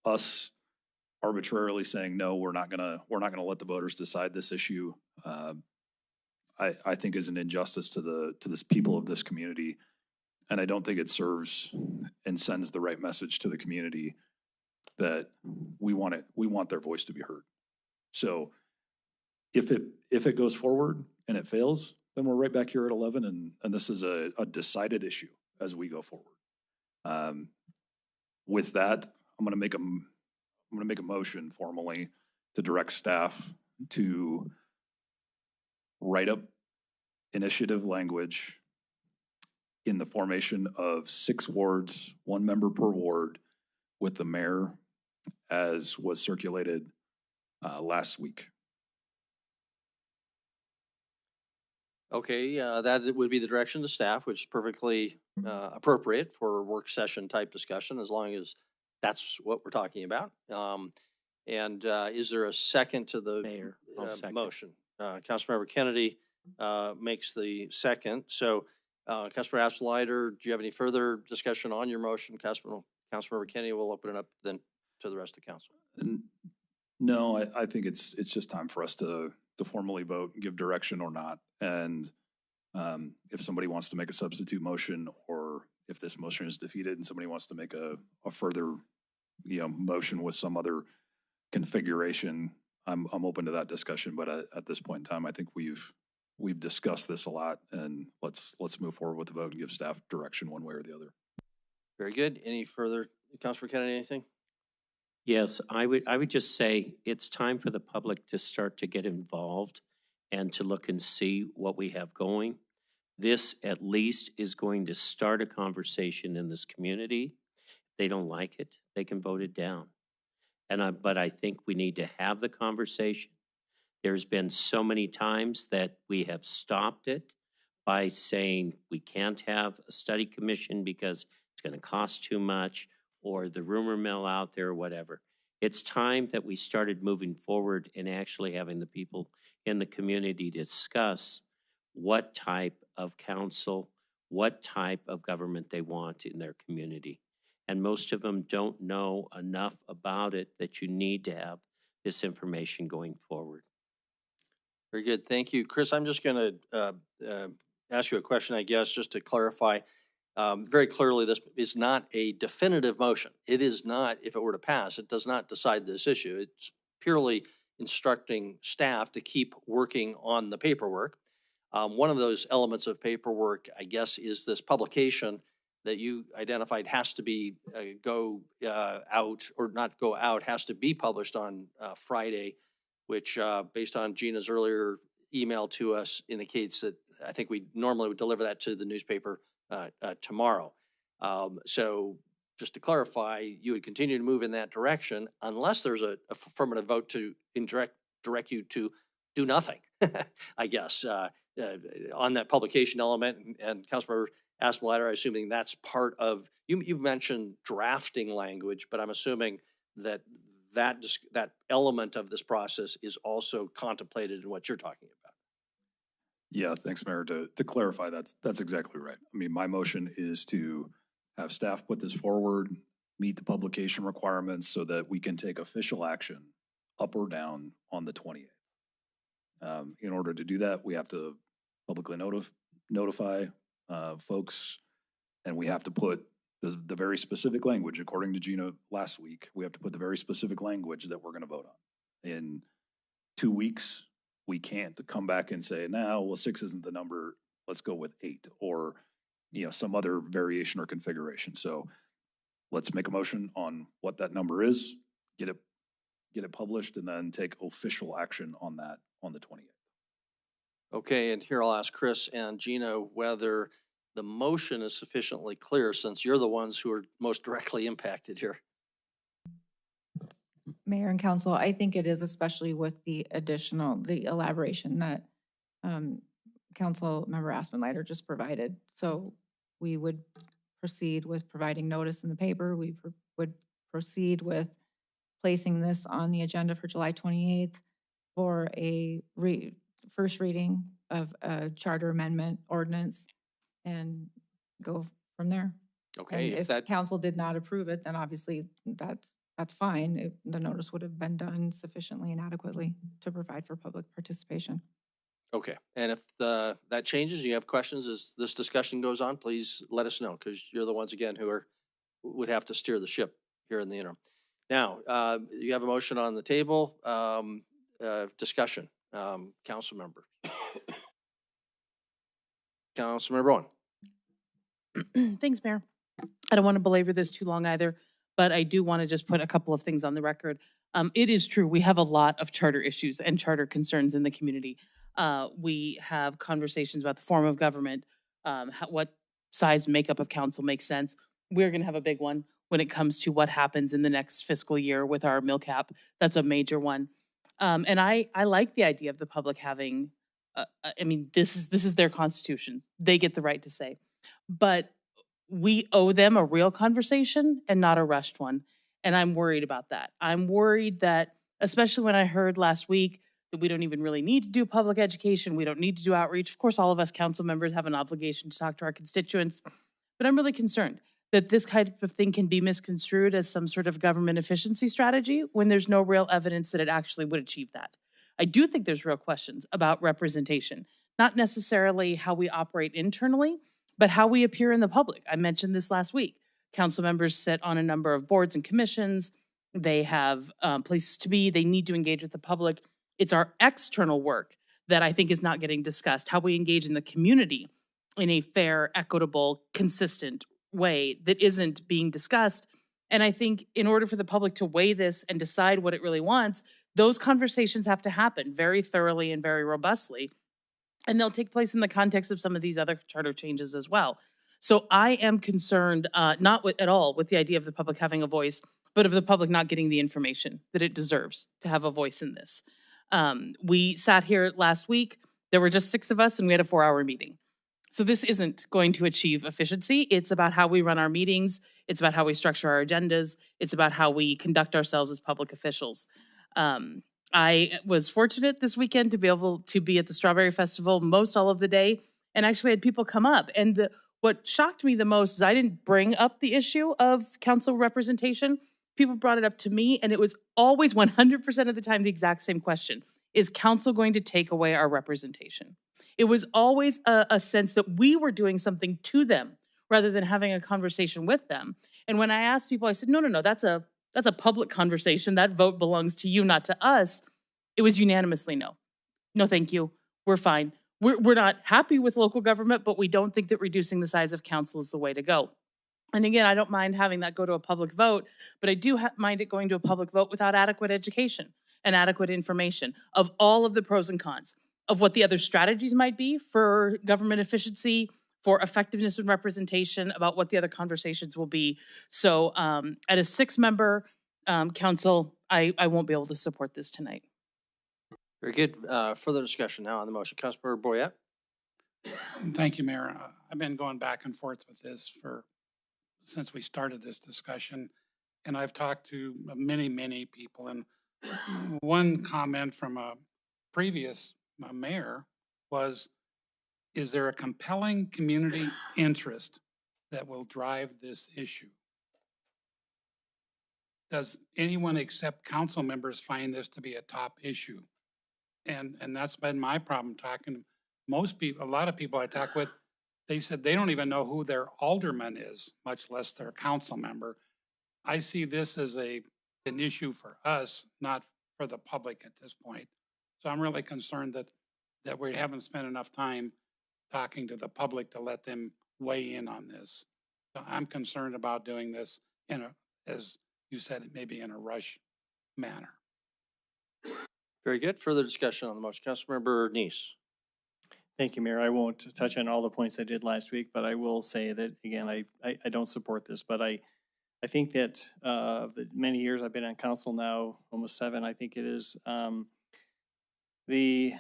Us arbitrarily saying no, we're not gonna let the voters decide this issue. I think is an injustice to the people of this community, and I don't think it serves and sends the right message to the community that we want their voice to be heard. So if it goes forward and it fails, then we're right back here at 11, and this is a decided issue as we go forward. With that, I'm going to make a motion formally to direct staff to write up initiative language in the formation of 6 wards, 1 member per ward, with the mayor as was circulated last week. Okay, that would be the direction of the staff, which is perfectly appropriate for a work session type discussion, as long as that's what we're talking about. And is there a second to the Mayor, I'll second. motion? Councilmember Kennedy makes the second. So Councilmember Aspenleiter, do you have any further discussion on your motion? Councilmember Kennedy will open it up then to the rest of the council. No, I think it's just time for us to formally vote and give direction or not. And if somebody wants to make a substitute motion, or if this motion is defeated and somebody wants to make a further, motion with some other configuration, I'm open to that discussion. But at this point in time, I think we've discussed this a lot, and let's move forward with the vote and give staff direction one way or the other. Very good. Any further, Councilor Kennedy, anything? Yes, I would just say it's time for the public to start to get involved and to look and see what we have going. This at least is going to start a conversation in this community. If they don't like it, they can vote it down. But I think we need to have the conversation. There's been so many times that we have stopped it by saying we can't have a study commission because it's going to cost too much, or the rumor mill out there, or whatever. It's time that we started moving forward and actually having the people in the community discuss what type of council, what type of government they want in their community. And most of them don't know enough about it that you need to have this information going forward. Very good. Thank you. Chris, I'm just going to ask you a question, I guess, just to clarify. very clearly, this is not a definitive motion. It is not, if it were to pass, it does not decide this issue. It's purely instructing staff to keep working on the paperwork. One of those elements of paperwork, I guess, is this publication that you identified has to be go out, or not go out, has to be published on Friday, which based on Gina's earlier email to us indicates that I think we normally would deliver that to the newspaper tomorrow. So just to clarify, you would continue to move in that direction unless there's a affirmative vote to direct you to do nothing, I guess, on that publication element. And Councilmember Asmalater, I'm assuming that's part of, you mentioned drafting language, but I'm assuming that that element of this process is also contemplated in what you're talking about. Yeah, thanks, Mayor. To clarify, that's exactly right. I mean, my motion is to have staff put this forward, meet the publication requirements so that we can take official action up or down on the 28th. In order to do that, we have to publicly notify folks, and we have to put the very specific language, according to Gina last week, we have to put the very specific language that we're going to vote on. In 2 weeks, we can't come back and say, "No, well, 6 isn't the number, let's go with 8," or some other variation or configuration. So let's make a motion on what that number is, get it published, and then take official action on that on the 28th. Okay, and here I'll ask Chris and Gina whether the motion is sufficiently clear, since you're the ones who are most directly impacted here. Mayor and Council, I think it is, especially with the elaboration that Council Member Aspenleiter just provided. So we would proceed with providing notice in the paper. We would proceed with placing this on the agenda for July 28th for a first reading of a charter amendment ordinance and go from there. Okay, And if council did not approve it, then obviously that's fine. The notice would have been done sufficiently and adequately to provide for public participation. Okay, and if that changes, you have questions as this discussion goes on, please let us know, because you're the ones, again, who would have to steer the ship here in the interim. Now, you have a motion on the table. Discussion, council member. Councilmember Owen. Thanks, Mayor. I don't want to belabor this too long either, but I do want to just put a couple of things on the record. It is true, we have a lot of charter issues and charter concerns in the community. We have conversations about the form of government, what size makeup of council makes sense. We're going to have a big one when it comes to what happens in the next fiscal year with our mill cap. That's a major one. And I like the idea of the public having, I mean, this is their constitution. They get the right to say. But we owe them a real conversation and not a rushed one. And I'm worried about that. I'm worried that, especially when I heard last week that we don't even really need to do public education, we don't need to do outreach. Of course, all of us council members have an obligation to talk to our constituents, but I'm really concerned that this kind of thing can be misconstrued as some sort of government efficiency strategy when there's no real evidence that it actually would achieve that. I do think there's real questions about representation, not necessarily how we operate internally, but how we appear in the public. I mentioned this last week. Council members sit on a number of boards and commissions. They have places to be. They need to engage with the public. It's our external work that I think is not getting discussed, how we engage in the community in a fair, equitable, consistent way that isn't being discussed. And I think in order for the public to weigh this and decide what it really wants, those conversations have to happen very thoroughly and very robustly. And they'll take place in the context of some of these other charter changes as well. So I am concerned, not at all with the idea of the public having a voice, but of the public not getting the information that it deserves to have a voice in this. We sat here last week. There were just 6 of us, and we had a 4-hour meeting. So this isn't going to achieve efficiency. It's about how we run our meetings. It's about how we structure our agendas. It's about how we conduct ourselves as public officials. I was fortunate this weekend to be able to be at the Strawberry Festival most all of the day, and actually had people come up. And what shocked me the most is I didn't bring up the issue of council representation. People brought it up to me, and it was always 100% of the time the exact same question. Is council going to take away our representation? It was always a sense that we were doing something to them, rather than having a conversation with them. And when I asked people, I said, no, that's a public conversation. That vote belongs to you, not to us. It was unanimously no. No, thank you. We're fine. We're not happy with local government, but we don't think that reducing the size of council is the way to go. And again, I don't mind having that go to a public vote, but I do mind it going to a public vote without adequate education and adequate information of all of the pros and cons, of what the other strategies might be for government efficiency, for effectiveness and representation, about what the other conversations will be. So at a 6-member council, I won't be able to support this tonight. Very good. Further discussion now on the motion. Councilmember Boyette. Thank you, Mayor. I've been going back and forth with this since we started this discussion, and I've talked to many people. And one comment from a previous mayor was, is there a compelling community interest that will drive this issue? Does anyone except council members find this to be a top issue? And that's been my problem talking to most people. A lot of people I talk with, they said they don't even know who their alderman is, much less their council member. I see this as an issue for us, not for the public at this point. So I'm really concerned that we haven't spent enough time talking to the public to let them weigh in on this. So I'm concerned about doing this as you said, maybe in a rush manner. Very good. Further discussion on the motion. Councilmember Neese. Thank you, Mayor. I won't touch on all the points I did last week, but I will say that, again, I don't support this, but I think that the many years I've been on council now, almost 7, I think it is, the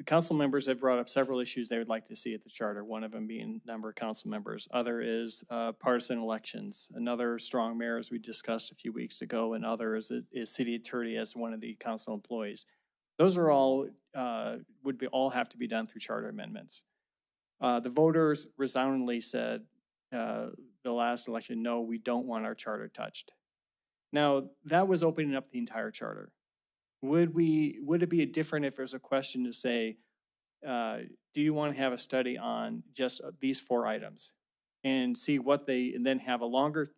council members have brought up several issues they would like to see at the charter, one of them being number of council members. Other is partisan elections. Another strong mayor, as we discussed a few weeks ago, and other is city attorney as one of the council employees. Those are all, all have to be done through charter amendments. The voters resoundingly said the last election, no, we don't want our charter touched. Now, that was opening up the entire charter. Would it be different if there's a question to say, do you want to have a study on just these 4 items and see and then have a longer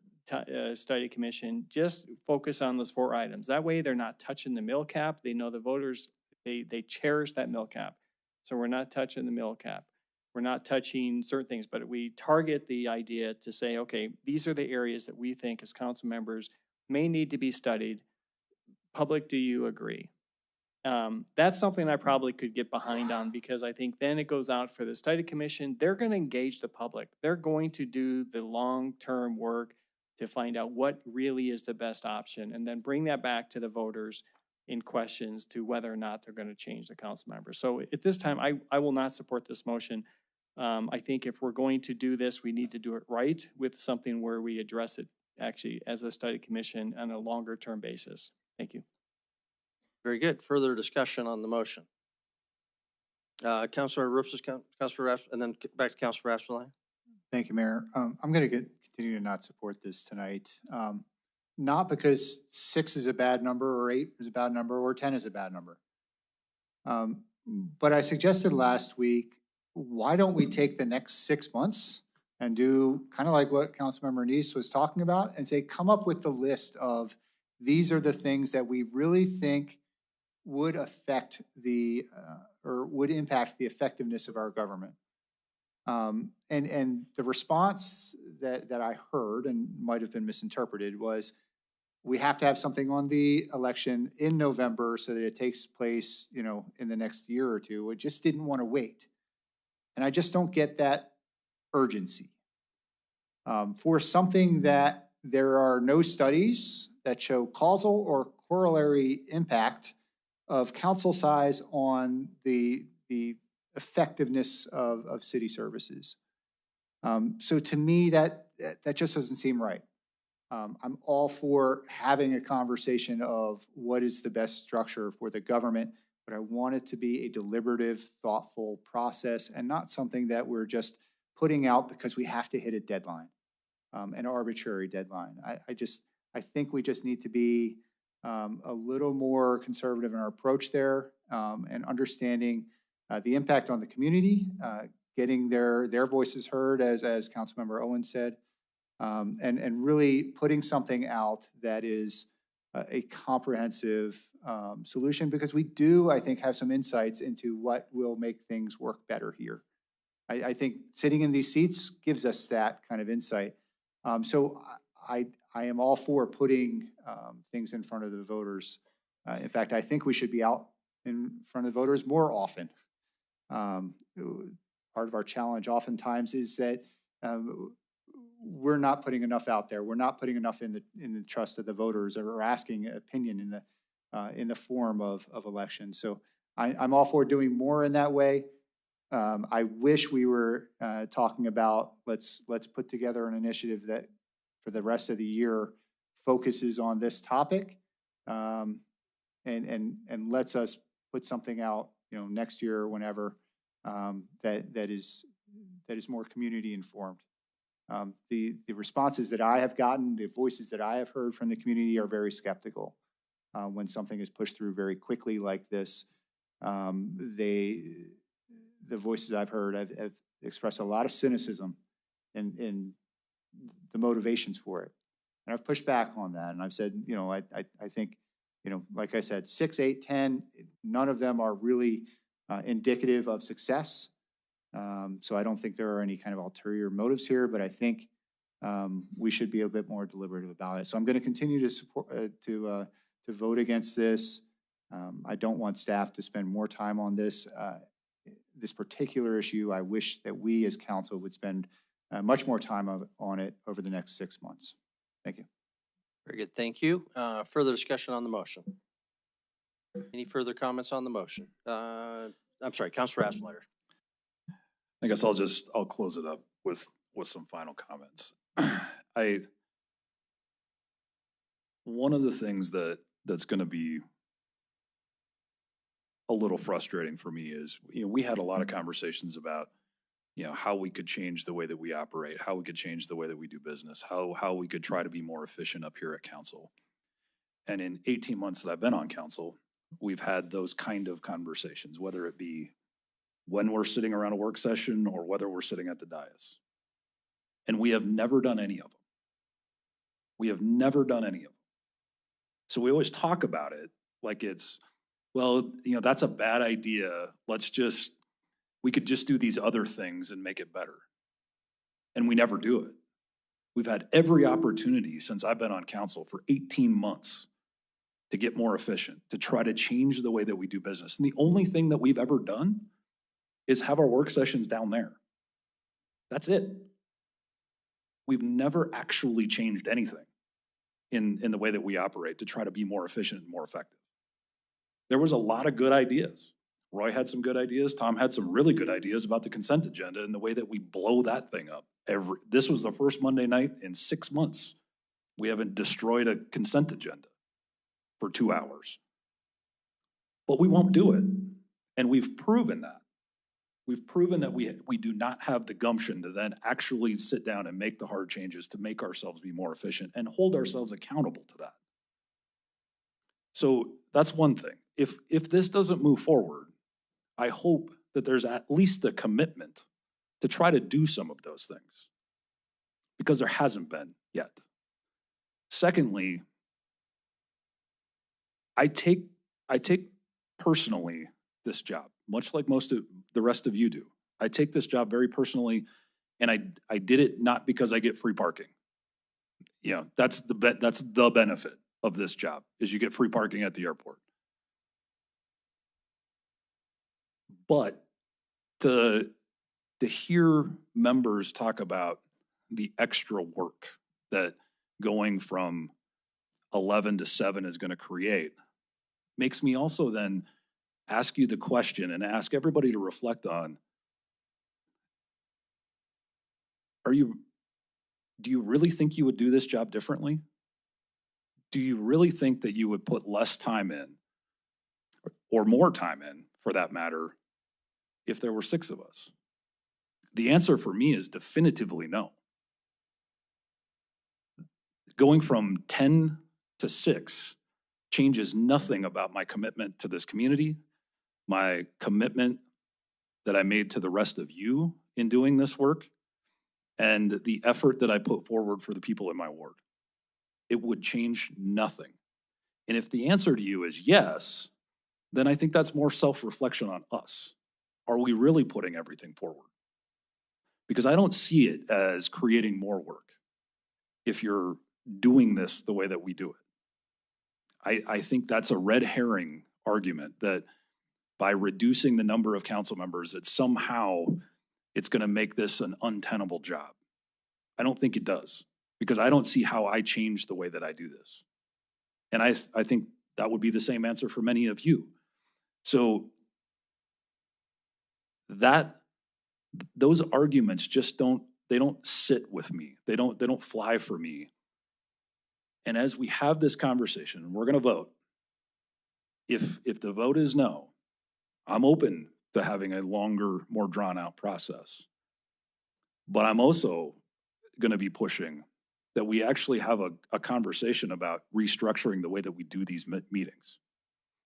study commission, just focus on those 4 items. That way they're not touching the mill cap. They know the voters, they cherish that mill cap. So we're not touching the mill cap. We're not touching certain things, but we target the idea to say, okay, these are the areas that we think as council members may need to be studied. Public, do you agree? That's something I probably could get behind on, because I think then it goes out for the study commission. They're going to engage the public. They're going to do the long-term work to find out what really is the best option, and then bring that back to the voters in questions to whether or not they're going to change the council members. So at this time, I will not support this motion. I think if we're going to do this, we need to do it right with something where we address it actually as a study commission on a longer term basis. Thank you. Very good. Further discussion on the motion. Councilor Roops, Councilor Raff, and then back to Councilor Raffstein. Thank you, Mayor. I'm going to continue to not support this tonight. Not because 6 is a bad number, or 8 is a bad number, or 10 is a bad number. But I suggested last week, why don't we take the next 6 months and do kind of like what Councilmember Neese was talking about, and say, come up with the list of these are the things that we really think would affect or would impact the effectiveness of our government. And the response that I heard, and might have been misinterpreted, was we have to have something on the election in November so that it takes place, in the next year or two. We just didn't want to wait. And I just don't get that urgency. For something that there are no studies that show causal or corollary impact of council size on the effectiveness of city services. So to me, that just doesn't seem right. I'm all for having a conversation of what is the best structure for the government, but I want it to be a deliberative, thoughtful process, and not something that we're just putting out because we have to hit a deadline, an arbitrary deadline. I think we just need to be a little more conservative in our approach there, and understanding the impact on the community, getting their voices heard, as Councilmember Owen said, and really putting something out that is a comprehensive solution, because we do, I think, have some insights into what will make things work better here. I think sitting in these seats gives us that kind of insight. So I am all for putting things in front of the voters. In fact, I think we should be out in front of the voters more often. Part of our challenge oftentimes is that we're not putting enough out there. We're not putting enough in the trust of the voters, or asking opinion in the form of elections. So I'm all for doing more in that way. I wish we were talking about let's put together an initiative that for the rest of the year focuses on this topic, and lets us put something out, next year or whenever, that is more community informed. The responses that I have gotten, the voices that I have heard from the community are very skeptical when something is pushed through very quickly like this. The voices I've heard have expressed a lot of cynicism in the motivations for it. And I've pushed back on that. And I've said, I think, like I said, 6, 8, 10, none of them are really indicative of success. So I don't think there are any kind of ulterior motives here, but I think we should be a bit more deliberative about it. So I'm going to continue to support, to vote against this. I don't want staff to spend more time on this particular issue. I wish that we as council would spend much more time on it over the next 6 months. Thank you. Very good. Thank you. Further discussion on the motion. Any further comments on the motion? I'm sorry, Councilor Aspenleiter. I guess I'll close it up with some final comments. One of the things that's going to be a little frustrating for me is, we had a lot of conversations about, how we could change the way that we operate, how we could change the way that we do business, how we could try to be more efficient up here at council. And in 18 months that I've been on council, we've had those kind of conversations, whether it be when we're sitting around a work session or whether we're sitting at the dais. And we have never done any of them. We have never done any of them. So we always talk about it like it's, well, that's a bad idea. We could just do these other things and make it better. And we never do it. We've had every opportunity since I've been on council for 18 months to get more efficient, to try to change the way that we do business. And the only thing that we've ever done is have our work sessions down there. That's it. We've never actually changed anything in the way that we operate to try to be more efficient and more effective. There was a lot of good ideas. Roy had some good ideas. Tom had some really good ideas about the consent agenda and the way that we blow that thing up. This was the first Monday night in 6 months. We haven't destroyed a consent agenda for 2 hours. But we won't do it. And we've proven that. We've proven that we do not have the gumption to then actually sit down and make the hard changes to make ourselves be more efficient and hold ourselves accountable to that. So that's one thing. If this doesn't move forward, I hope that there's at least the commitment to try to do some of those things, because there hasn't been yet. Secondly, I take personally this job, much like most of the rest of you do. I take this job very personally, and I did it not because I get free parking. That's the benefit of this job, is you get free parking at the airport. But to hear members talk about the extra work that going from 11 to 7 is going to create makes me also then ask you the question and ask everybody to reflect on, do you really think you would do this job differently? Do you really think that you would put less time in, or more time in for that matter, if there were 6 of us? The answer for me is definitively no. Going from 10 to 6 changes nothing about my commitment to this community, my commitment that I made to the rest of you in doing this work and the effort that I put forward for the people in my ward. It would change nothing. And if the answer to you is yes, then I think that's more self-reflection on us. Are we really putting everything forward? Because I don't see it as creating more work if you're doing this the way that we do it. I think that's a red herring argument that by reducing the number of council members, that somehow it's going to make this an untenable job. I don't think it does, because I don't see how I change the way that I do this. And I think that would be the same answer for many of you. So those arguments just don't sit with me. They don't fly for me. And as we have this conversation, and we're going to vote, if the vote is no, I'm open to having a longer, more drawn out process. But I'm also going to be pushing that we actually have a conversation about restructuring the way that we do these meetings,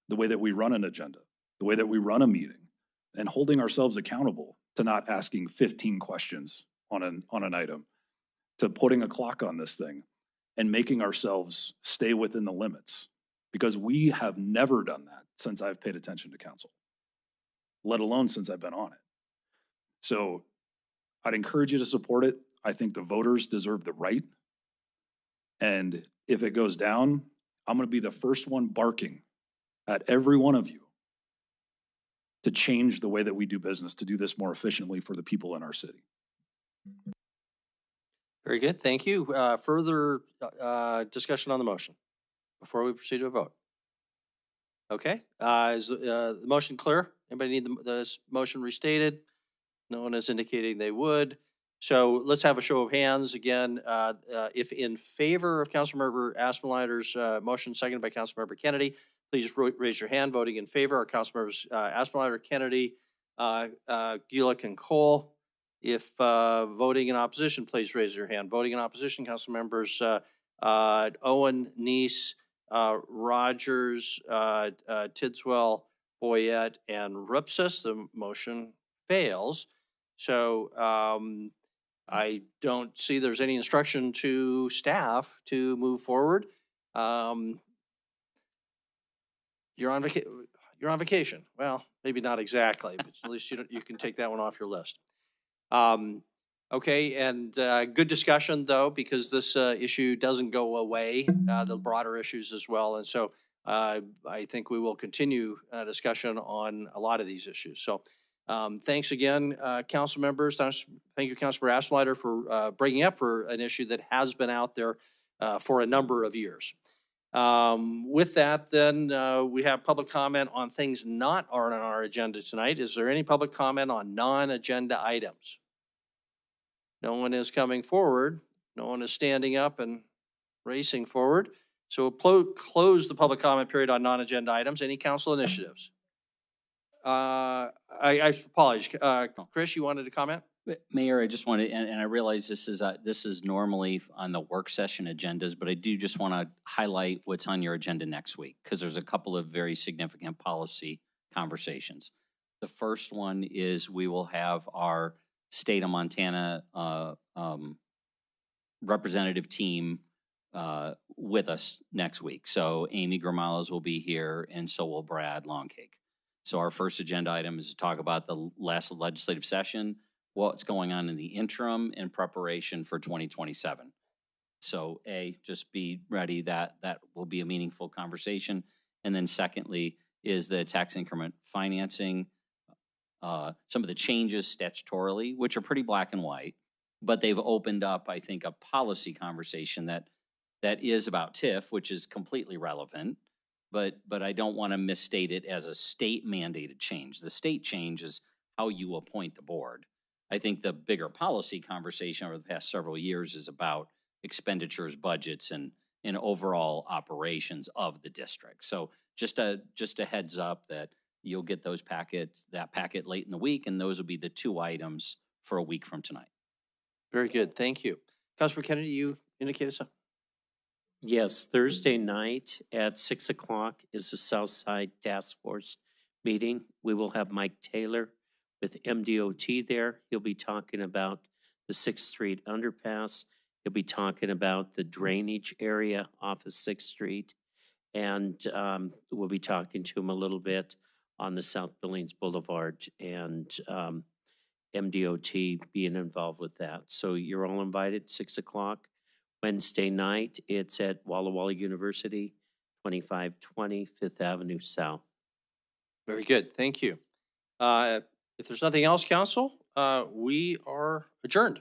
the way that we run an agenda, the way that we run a meeting, and holding ourselves accountable to not asking 15 questions on an item, to putting a clock on this thing and making ourselves stay within the limits, because we have never done that since I've paid attention to council, let alone since I've been on it. So I'd encourage you to support it. I think the voters deserve the right. And if it goes down, I'm going to be the first one barking at every one of you to change the way that we do business, to do this more efficiently for the people in our city. Very good. Thank you. Further discussion on the motion before we proceed to a vote? Okay. Is the motion clear? Anybody need this motion restated? No one is indicating they would. So let's have a show of hands again. If in favor of Councilmember Aspenleiter's motion, seconded by Councilmember Kennedy, please raise your hand. Voting in favor are Councilmembers Aspenleiter, Kennedy, Gulick, and Cole. If voting in opposition, please raise your hand. Voting in opposition, Councilmembers Owen, Neese, Rogers, Tidswell, Boyette, and Rupsis. The motion fails. So I don't see there's any instruction to staff to move forward. You're on vacation. Well, maybe not exactly, but at least you can take that one off your list. Okay, and good discussion though, because this issue doesn't go away, the broader issues as well. And so I think we will continue discussion on a lot of these issues. So thanks again, council members. Thank you, Councilor Aspenleiter, for bringing up for an issue that has been out there for a number of years. With that, then we have public comment on things not on our agenda tonight. Is there any public comment on non-agenda items? No one is coming forward. No one is standing up and racing forward. So we'll close the public comment period on non-agenda items. Any council initiatives? I apologize. Chris, you wanted to comment? Mayor, I just wanted, and I realize this is normally on the work session agendas, but I do just want to highlight what's on your agenda next week, because there's a couple of very significant policy conversations. The first one is we will have our state of Montana representative team with us next week. So Amy Gramales will be here, and so will Brad Longcake. So our first agenda item is to talk about the last legislative session, what's going on in the interim in preparation for 2027. So just be ready. That will be a meaningful conversation. And then secondly is the tax increment financing, some of the changes statutorily, which are pretty black and white, but they've opened up, I think, a policy conversation that is about TIF, which is completely relevant. But I don't want to misstate it as a state mandated change. The state change is how you appoint the board. I think the bigger policy conversation over the past several years is about expenditures, budgets, and overall operations of the district. So just a heads up that you'll get that packet late in the week, and those will be the two items for a week from tonight. Very good. Thank you. Councilor Kennedy, you indicated something. Yes, Thursday night at 6 o'clock is the Southside Task Force meeting. We will have Mike Taylor with MDOT there. He'll be talking about the 6th Street underpass. He'll be talking about the drainage area off of 6th Street. And we'll be talking to him a little bit on the South Billings Boulevard and MDOT being involved with that. So you're all invited, 6 o'clock Wednesday night. It's at Walla Walla University, 2520 5th Avenue South. Very good. Thank you. If there's nothing else, council, we are adjourned.